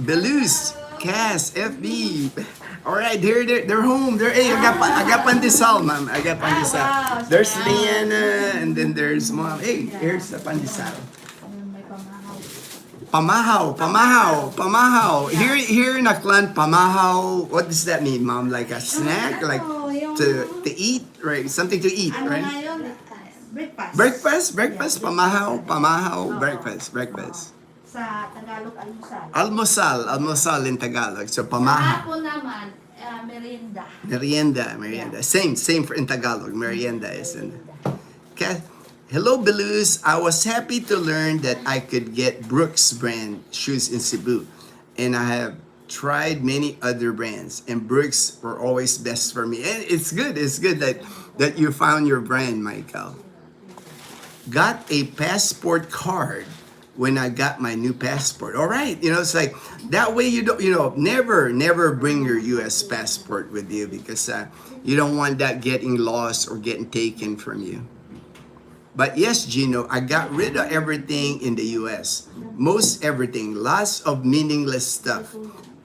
Belus, Cass, FB. All right, they're home. Hey, I got pandesal, ma'am. I got pandesal. Wow, there's Leanna, and then there's Mom. Hey, here's the pandesal. Pamahaw. Here in Aklan, pamahaw. What does that mean, Mom? Like a snack, like to eat, right? Something to eat, right? Breakfast. Breakfast. Pamahaw, breakfast. Sa Tagalog, almusal. Almusal in Tagalog. So Sa pamahaw. hapon naman, merienda. Merienda. Same for in Tagalog. Merienda is in. Okay. Hello, Belus. I was happy to learn that I could get Brooks brand shoes in Cebu. And I have tried many other brands. And Brooks were always best for me. And it's good that you found your brand, Michael. Got a passport card when I got my new passport. All right. It's like that way you don't, never bring your U.S. passport with you because you don't want that getting lost or getting taken from you. But yes, Gino, I got rid of everything in the U.S. Most everything. Lots of meaningless stuff.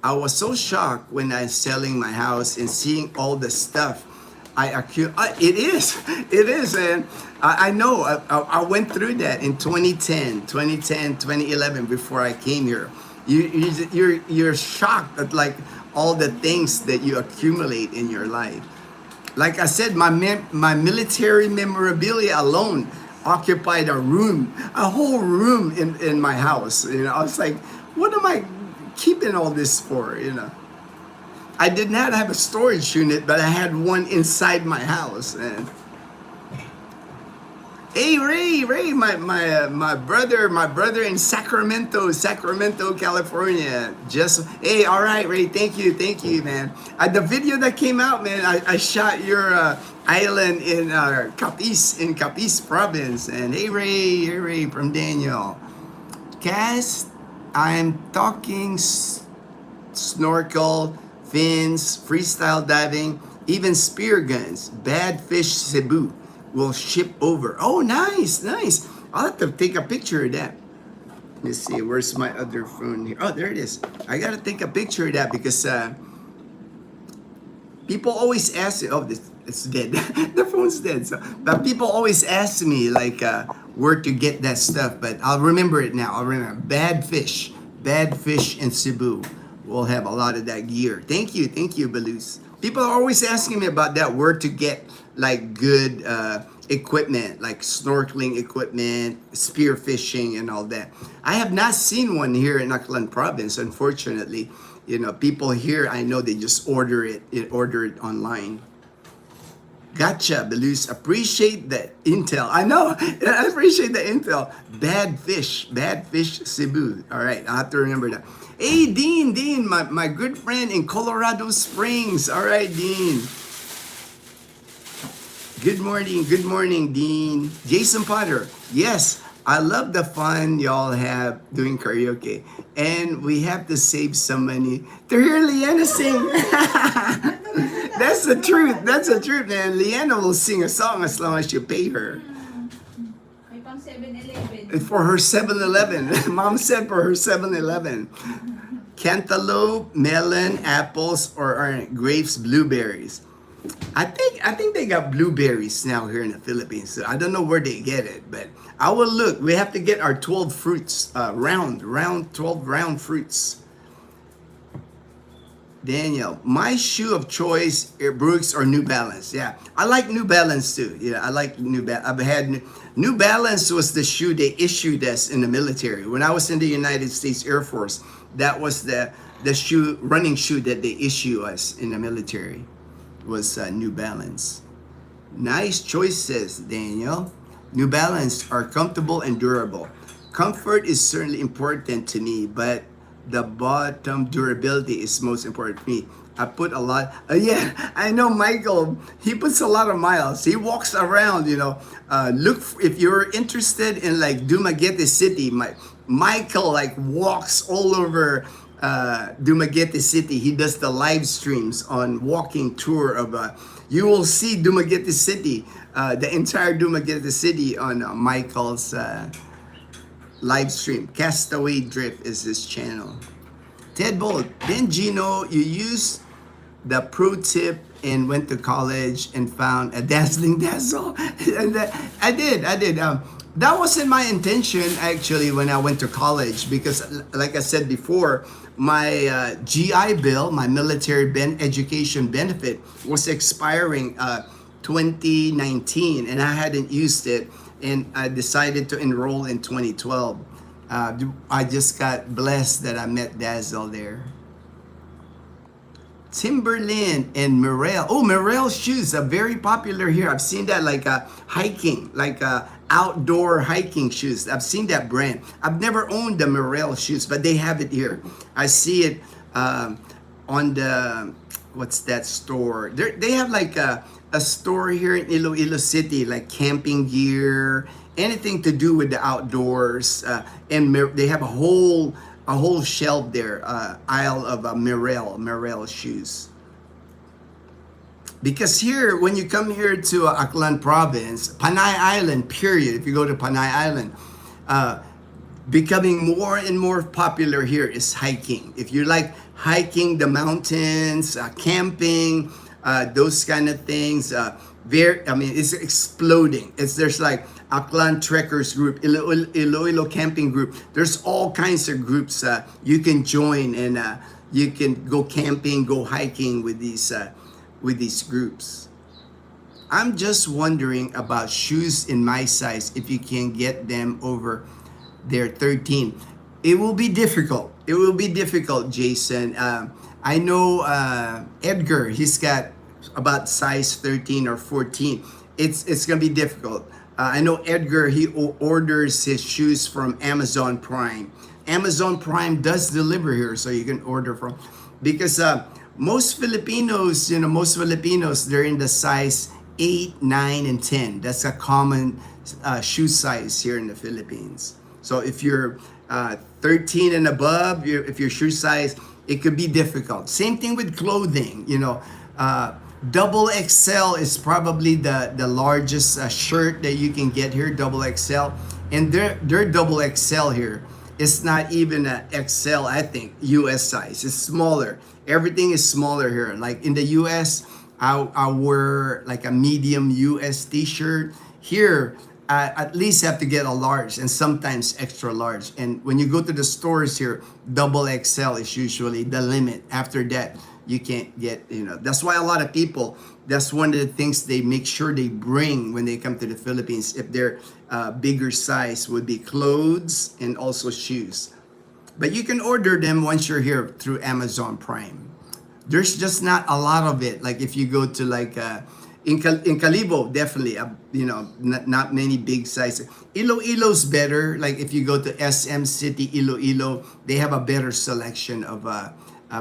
I was so shocked when I was selling my house and seeing all the stuff it is, and I know. I went through that in 2010, 2011 before I came here. You're shocked at like all the things that you accumulate in your life. Like I said, my military memorabilia alone occupied a whole room in my house. I was like, what am I keeping all this for? I did not have a storage unit, but I had one inside my house. And hey, Ray, my brother in Sacramento, California. Hey, all right, Ray, thank you, man. The video that came out, man, I shot your island in Capiz province. And hey, Ray from Daniel. Cass, I'm talking snorkel, fins, freestyle diving, even spear guns. Bad Fish Cebu will ship over. Oh, nice. I'll have to take a picture of that. Let me see, where's my other phone here? Oh, there it is. I gotta take a picture of that because people always ask me, it's dead. The phone's dead. But people always ask me like where to get that stuff, but I'll remember it now. I'll remember. Bad Fish in Cebu. We'll have a lot of that gear. Thank you, Belus. People are always asking me about that, where to get like good equipment, like snorkeling equipment, spear fishing, and all that. I have not seen one here in Aklan province, unfortunately. People here, I know they just order it online. Gotcha, Belus. Appreciate the intel. I know. I appreciate the intel. Bad Fish Cebu. All right, I have to remember that. Hey, Dean, my good friend in Colorado Springs. All right, Dean. Good morning, Dean. Jason Potter. Yes, I love the fun y'all have doing karaoke. And we have to save some money to hear Leanna sing. That's the truth, man. Leanna will sing a song as long as you pay her. May pang 7-Eleven. For her 7-Eleven. Mom said for her 7-Eleven. Cantaloupe, melon, apples, or grapes, blueberries. I think they got blueberries now here in the Philippines. So I don't know where they get it, but I will look. We have to get our 12 fruits, round 12 round fruits. Daniel, my shoe of choice, Brooks or New Balance. Yeah, I like New Balance too. Yeah, I like New Balance. I've had New Balance was the shoe they issued us in the military. When I was in the United States Air Force, that was the shoe, running shoe that they issue us in the military was New Balance. Nice choices, Daniel. New Balance are comfortable and durable. Comfort is certainly important to me, but the bottom durability is most important to me. I put a lot. Yeah, I know Michael. He puts a lot of miles. He walks around. Look if you're interested in like Dumaguete City. Michael like walks all over Dumaguete City. He does the live streams on walking tour of. You will see Dumaguete City, the entire Dumaguete City on Michael's live stream. Castaway Drift is his channel. Ted Bolt, then Gino, you used the pro tip and went to college and found a dazzling dazzle. And I did. That wasn't my intention actually when I went to college because, like I said before, my GI Bill, my military education benefit, was expiring 2019, and I hadn't used it, and I decided to enroll in 2012. I just got blessed that I met Dazzle there. Timberland and Morel. Oh, Morel shoes are very popular here. I've seen that like hiking, like outdoor hiking shoes. I've seen that brand. I've never owned the Morel shoes, but they have it here. I see it on the, what's that store? They have like a store here in Iloilo City, like camping gear, anything to do with the outdoors. And they have a whole shelf there, aisle of Morel shoes. Because here, when you come here to Aklan Province, Panay Island, period, if you go to Panay Island, becoming more and more popular here is hiking. If you like hiking the mountains, camping, those kind of things, it's exploding. There's like Aklan Trekkers group, Iloilo Camping group. There's all kinds of groups you can join, and you can go camping, go hiking with these groups. I'm just wondering about shoes in my size, if you can get them over their 13. It will be difficult. It will be difficult, Jason. I know Edgar, he's got about size 13 or 14. It's gonna be difficult. I know Edgar, he orders his shoes from Amazon Prime. Amazon Prime does deliver here, so you can order from, because most Filipinos, they're in the size 8, 9, and 10. That's a common shoe size here in the Philippines. So if you're 13 and above, if your shoe size, it could be difficult. Same thing with clothing, double XL is probably the largest shirt that you can get here, double XL. And their double XL here, it's not even a XL, I think, US size. It's smaller. Everything is smaller here. Like in the US, I wear like a medium US t-shirt. Here, I at least have to get a large and sometimes extra large. And when you go to the stores here, double XL is usually the limit. After that, you can't get, that's why a lot of people, that's one of the things they make sure they bring when they come to the Philippines, if they're bigger size, would be clothes and also shoes. But you can order them once you're here through Amazon Prime. There's just not a lot of it. Like if you go to like, in Calibo, definitely, not many big sizes. Iloilo's better. Like if you go to SM City, Iloilo, they have a better selection of,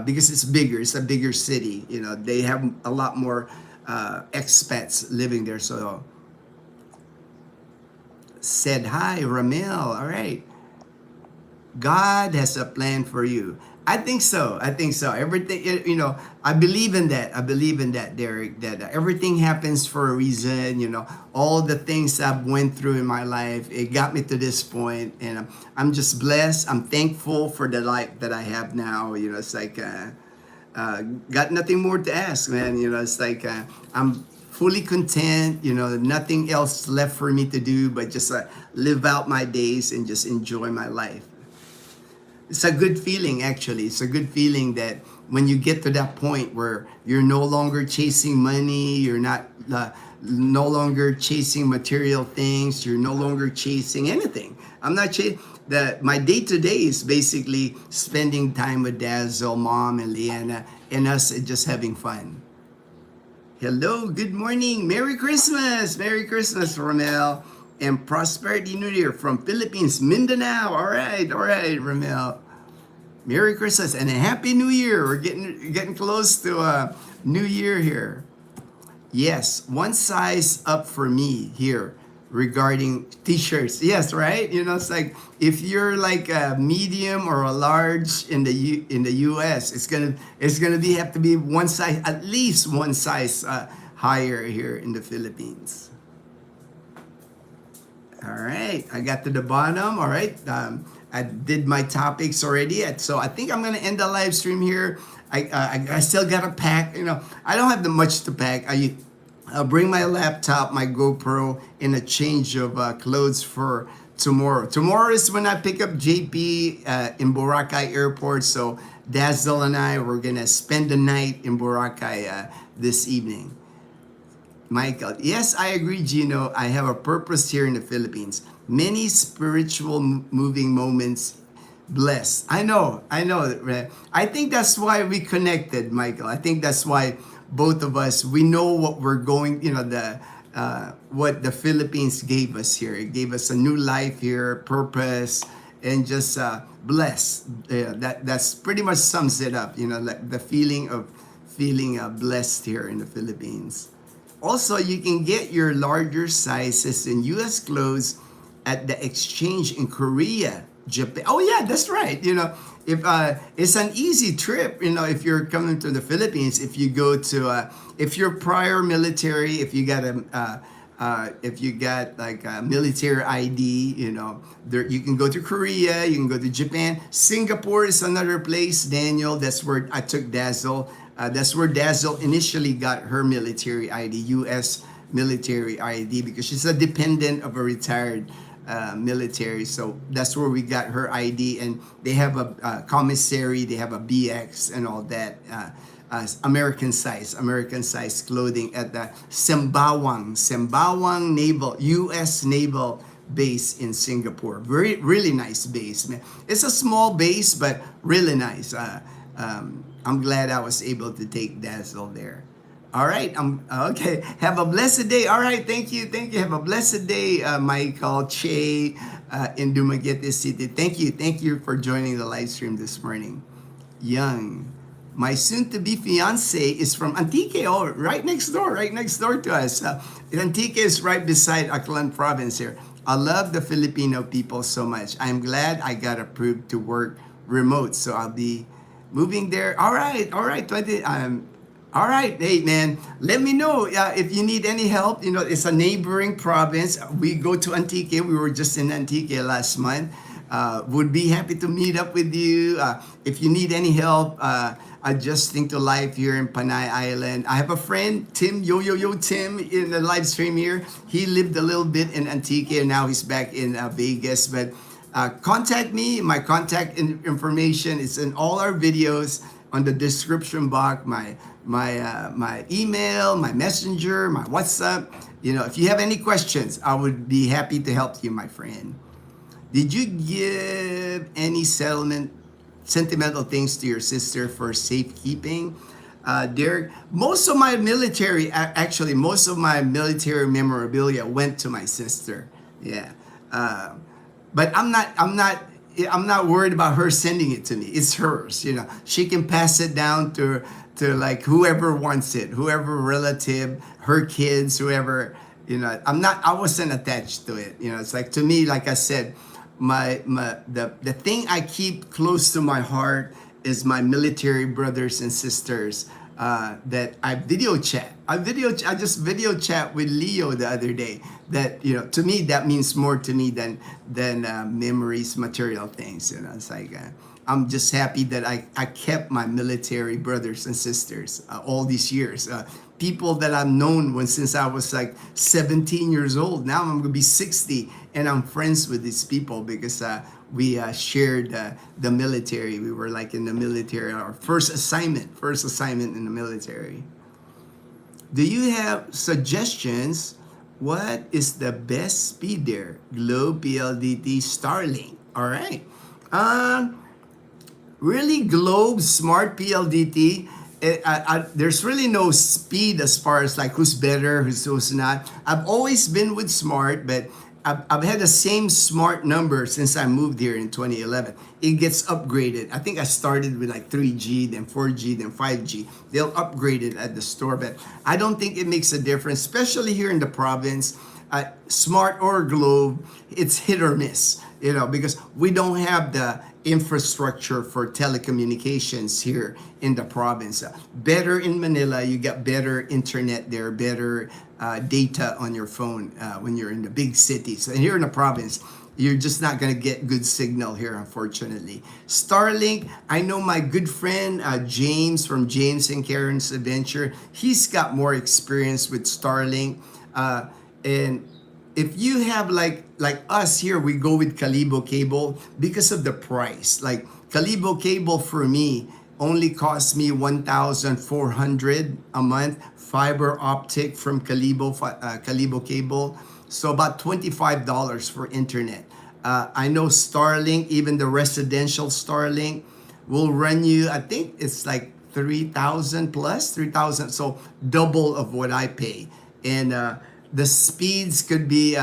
because it's bigger. It's a bigger city. They have a lot more expats living there. So, said hi, Ramil. All right. God has a plan for you. I think so. Everything, I believe in that. Derek, that everything happens for a reason. All the things I've went through in my life, it got me to this point, and I'm just blessed. I'm thankful for the life that I have now. It's like got nothing more to ask, man. You know, it's like I'm fully content. You know, nothing else left for me to do but just live out my days and just enjoy my life. It's a good feeling, actually. It's a good feeling that when you get to that point where you're no longer chasing money, you're not no longer chasing material things, you're no longer chasing anything. I'm not chasing. My day to day is basically spending time with Dazzle, Mom, and Leanna, and us just having fun. Hello, good morning, Merry Christmas, Romel, and Prosperity New Year from Philippines, Mindanao. All right, Romel. Merry Christmas and a Happy New Year. We're getting close to New Year here. Yes, one size up for me here regarding t-shirts. Yes, right? You know, it's like if you're like a medium or a large in the US, it's gonna have to be one size, at least one size higher here in the Philippines. All right, I got to the bottom. All right, I did my topics already, so I think I'm gonna end the live stream here. I still gotta pack. You know, I don't have much to pack. I'll bring my laptop, my GoPro, and a change of clothes for tomorrow. Tomorrow is when I pick up JP in Boracay Airport. So Dazzle and I, we're gonna spend the night in Boracay this evening. Michael, yes, I agree, Gino. I have a purpose here in the Philippines. Many spiritual moving moments. Blessed. I know. I think that's why we connected, Michael. I think that's why both of us, we know what we're going, you know, what the Philippines gave us here. It gave us a new life here, purpose, and just blessed. Yeah, that's pretty much sums it up, you know, like the feeling of blessed here in the Philippines. Also, you can get your larger sizes in U.S. clothes at the exchange in Korea, Japan. Oh yeah, that's right. You know, if it's an easy trip, you know, if you're coming to the Philippines, if you go to, if you're prior military, if you got like a military ID, you know, there you can go to Korea, you can go to Japan. Singapore is another place, Daniel. That's where I took Dazzle. That's where Dazzle initially got her military ID, U.S. military ID, because she's a dependent of a retired military. So that's where we got her ID, and they have a commissary, they have a BX and all that. American size clothing at the Sembawang Naval, U.S. Naval base in Singapore. Really nice base, man. It's a small base, but really nice. I'm glad I was able to take Dazzle there. All right, okay. Have a blessed day. All right, thank you. Have a blessed day, Michael, Che, in Dumaguete City. Thank you for joining the live stream this morning. Young, my soon-to-be fiance is from Antique. Oh, right next door to us. Antique is right beside Aklan Province here. I love the Filipino people so much. I'm glad I got approved to work remote, so I'll be moving there. All right, 20. All right, hey man, let me know if you need any help. You know, it's a neighboring province. We go to Antique. We were just in Antique last month. Would be happy to meet up with you. If you need any help adjusting to life here in Panay Island. I have a friend, Tim, Tim, in the live stream here. He lived a little bit in Antique and now he's back in Vegas. But contact me. My contact information is in all our videos on the description box. My email, my messenger, my WhatsApp. You know, if you have any questions, I would be happy to help you, my friend. Did you give any sentimental things to your sister for safekeeping? Derek, most of my military memorabilia went to my sister. Yeah. But I'm not worried about her sending it to me. It's hers, you know. She can pass it down to like whoever wants it, whoever relative, her kids, whoever, you know. I wasn't attached to it. You know, it's like, to me, like I said, the thing I keep close to my heart is my military brothers and sisters that I video chat. I just video chat with Leo the other day. That, you know, to me, that means more to me than memories, material things. You know, it's like I'm just happy that I kept my military brothers and sisters all these years. People that I've known since I was like 17 years old. Now I'm gonna be 60, and I'm friends with these people because we shared the military. We were like in the military. Our first assignment in the military. Do you have suggestions? What is the best speed there? Globe, PLDT, Starlink. All right. Really, Globe, Smart, PLDT. There's really no speed as far as like who's better, who's not. I've always been with Smart, but I've had the same Smart number since I moved here in 2011. It gets upgraded. I think I started with like 3G, then 4G, then 5G. They'll upgrade it at the store, but I don't think it makes a difference, especially here in the province. Smart or Globe, it's hit or miss, because we don't have the infrastructure for telecommunications here in the province. Better in Manila, you get better internet there, better data on your phone when you're in the big cities. And here in the province, you're just not going to get good signal here, unfortunately. Starlink, I know my good friend James from James and Karen's Adventure. He's got more experience with Starlink. And if you have like us here, we go with Kalibo cable because of the price. Like Kalibo cable for me only costs me 1,400 a month. Fiber optic from Kalibo cable, so about $25 for internet. I know Starlink, even the residential Starlink, will run you. I think it's like 3,000 plus 3,000, so double of what I pay. And the speeds could be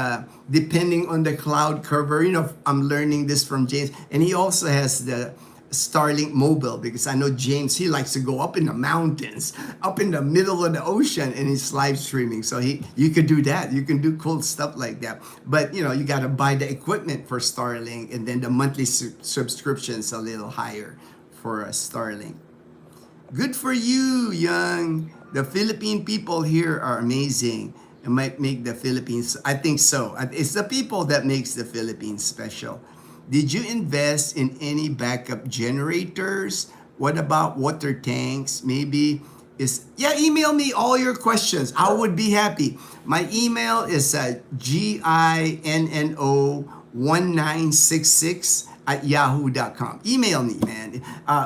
depending on the cloud cover. I'm learning this from James, and he also has the Starlink mobile, because I know James, he likes to go up in the mountains, up in the middle of the ocean, and he's live streaming. So you could do that. You can do cool stuff like that. But you got to buy the equipment for Starlink, and then the monthly subscription's a little higher for Starlink. Good for you, Young. The Philippine people here are amazing. It might make the Philippines, I think so. It's the people that makes the Philippines special. Did you invest in any backup generators? What about water tanks? Maybe email me all your questions. I would be happy. My email is ginno1966@yahoo.com. Email me, man.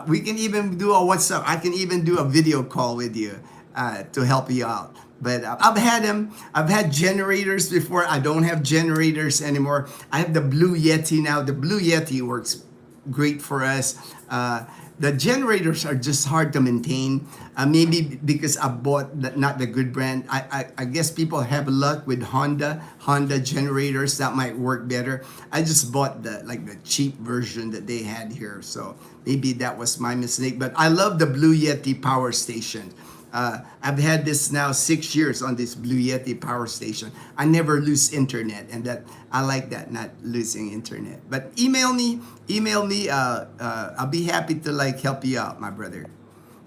We can even do a WhatsApp. I can even do a video call with you to help you out. But I've had them. I've had generators before. I don't have generators anymore. I have the Blue Yeti now. The Blue Yeti works great for us. The generators are just hard to maintain. Maybe because I bought not the good brand. I guess people have luck with Honda generators that might work better. I just bought the cheap version that they had here. So maybe that was my mistake. But I love the Blue Yeti power station. I've had this now 6 years on this Blue Yeti power station. I never lose internet, and that I like that, not losing internet. But email me. I'll be happy to help you out, my brother.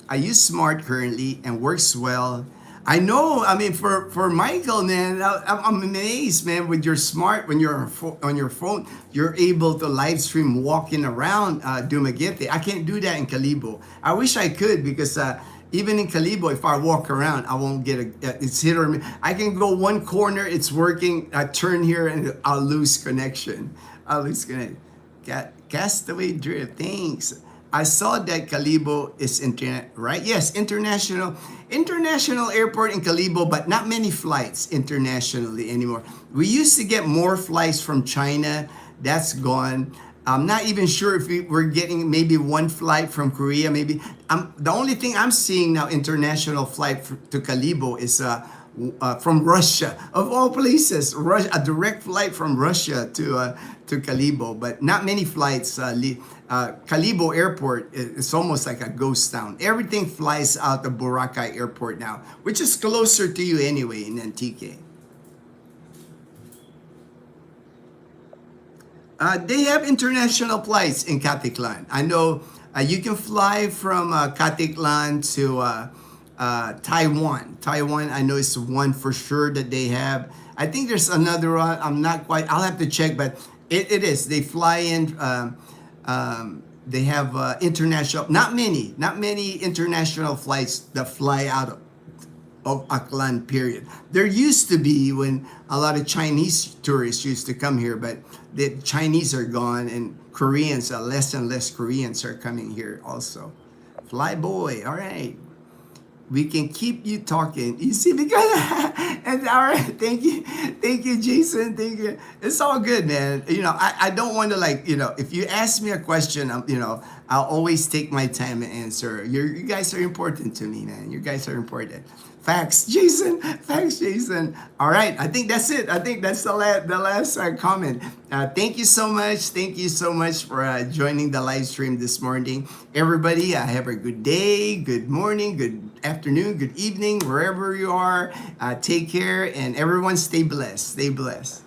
I use Smart currently and works well. I know. I mean, for Michael, man, I'm amazed, man. With your Smart, when you're on your phone, you're able to live stream walking around Dumaguete. I can't do that in Kalibo. I wish I could, because even in Kalibo, if I walk around, I won't get it's hit or miss. I can go one corner, it's working. I turn here and I'll lose connection. Castaway Drift, thanks. I saw that Kalibo is internet, right? Yes, international airport in Kalibo, but not many flights internationally anymore. We used to get more flights from China. That's gone. I'm not even sure if we're getting maybe one flight from Korea. Maybe the only thing I'm seeing now international flight to Kalibo is from Russia, of all places. A direct flight from Russia to Kalibo, but not many flights. Kalibo Airport is almost like a ghost town. Everything flies out of Boracay Airport now, which is closer to you anyway in Antique. They have international flights in Caticlan. I know you can fly from Caticlan to Taiwan. Taiwan, I know it's one for sure that they have. I think there's another one. I'm not quite. I'll have to check, but it is. They fly in they have international, not many international flights that fly out of Aklan, period. There used to be when a lot of Chinese tourists used to come here, but the Chinese are gone and Koreans, less and less Koreans are coming here also. Fly boy, all right. We can keep you talking. You see, because and all right, thank you, Jason, thank you. It's all good, man. You know, I don't want to like, you know, if you ask me a question, you know, I'll always take my time and answer. You guys are important to me, man. You guys are important. Facts, Jason. Facts, Jason. All right, I think that's it. I think that's the last comment. Thank you so much. Thank you so much for joining the live stream this morning, everybody. Have a good day, good morning, good afternoon, good evening, wherever you are. Take care, and everyone stay blessed. Stay blessed.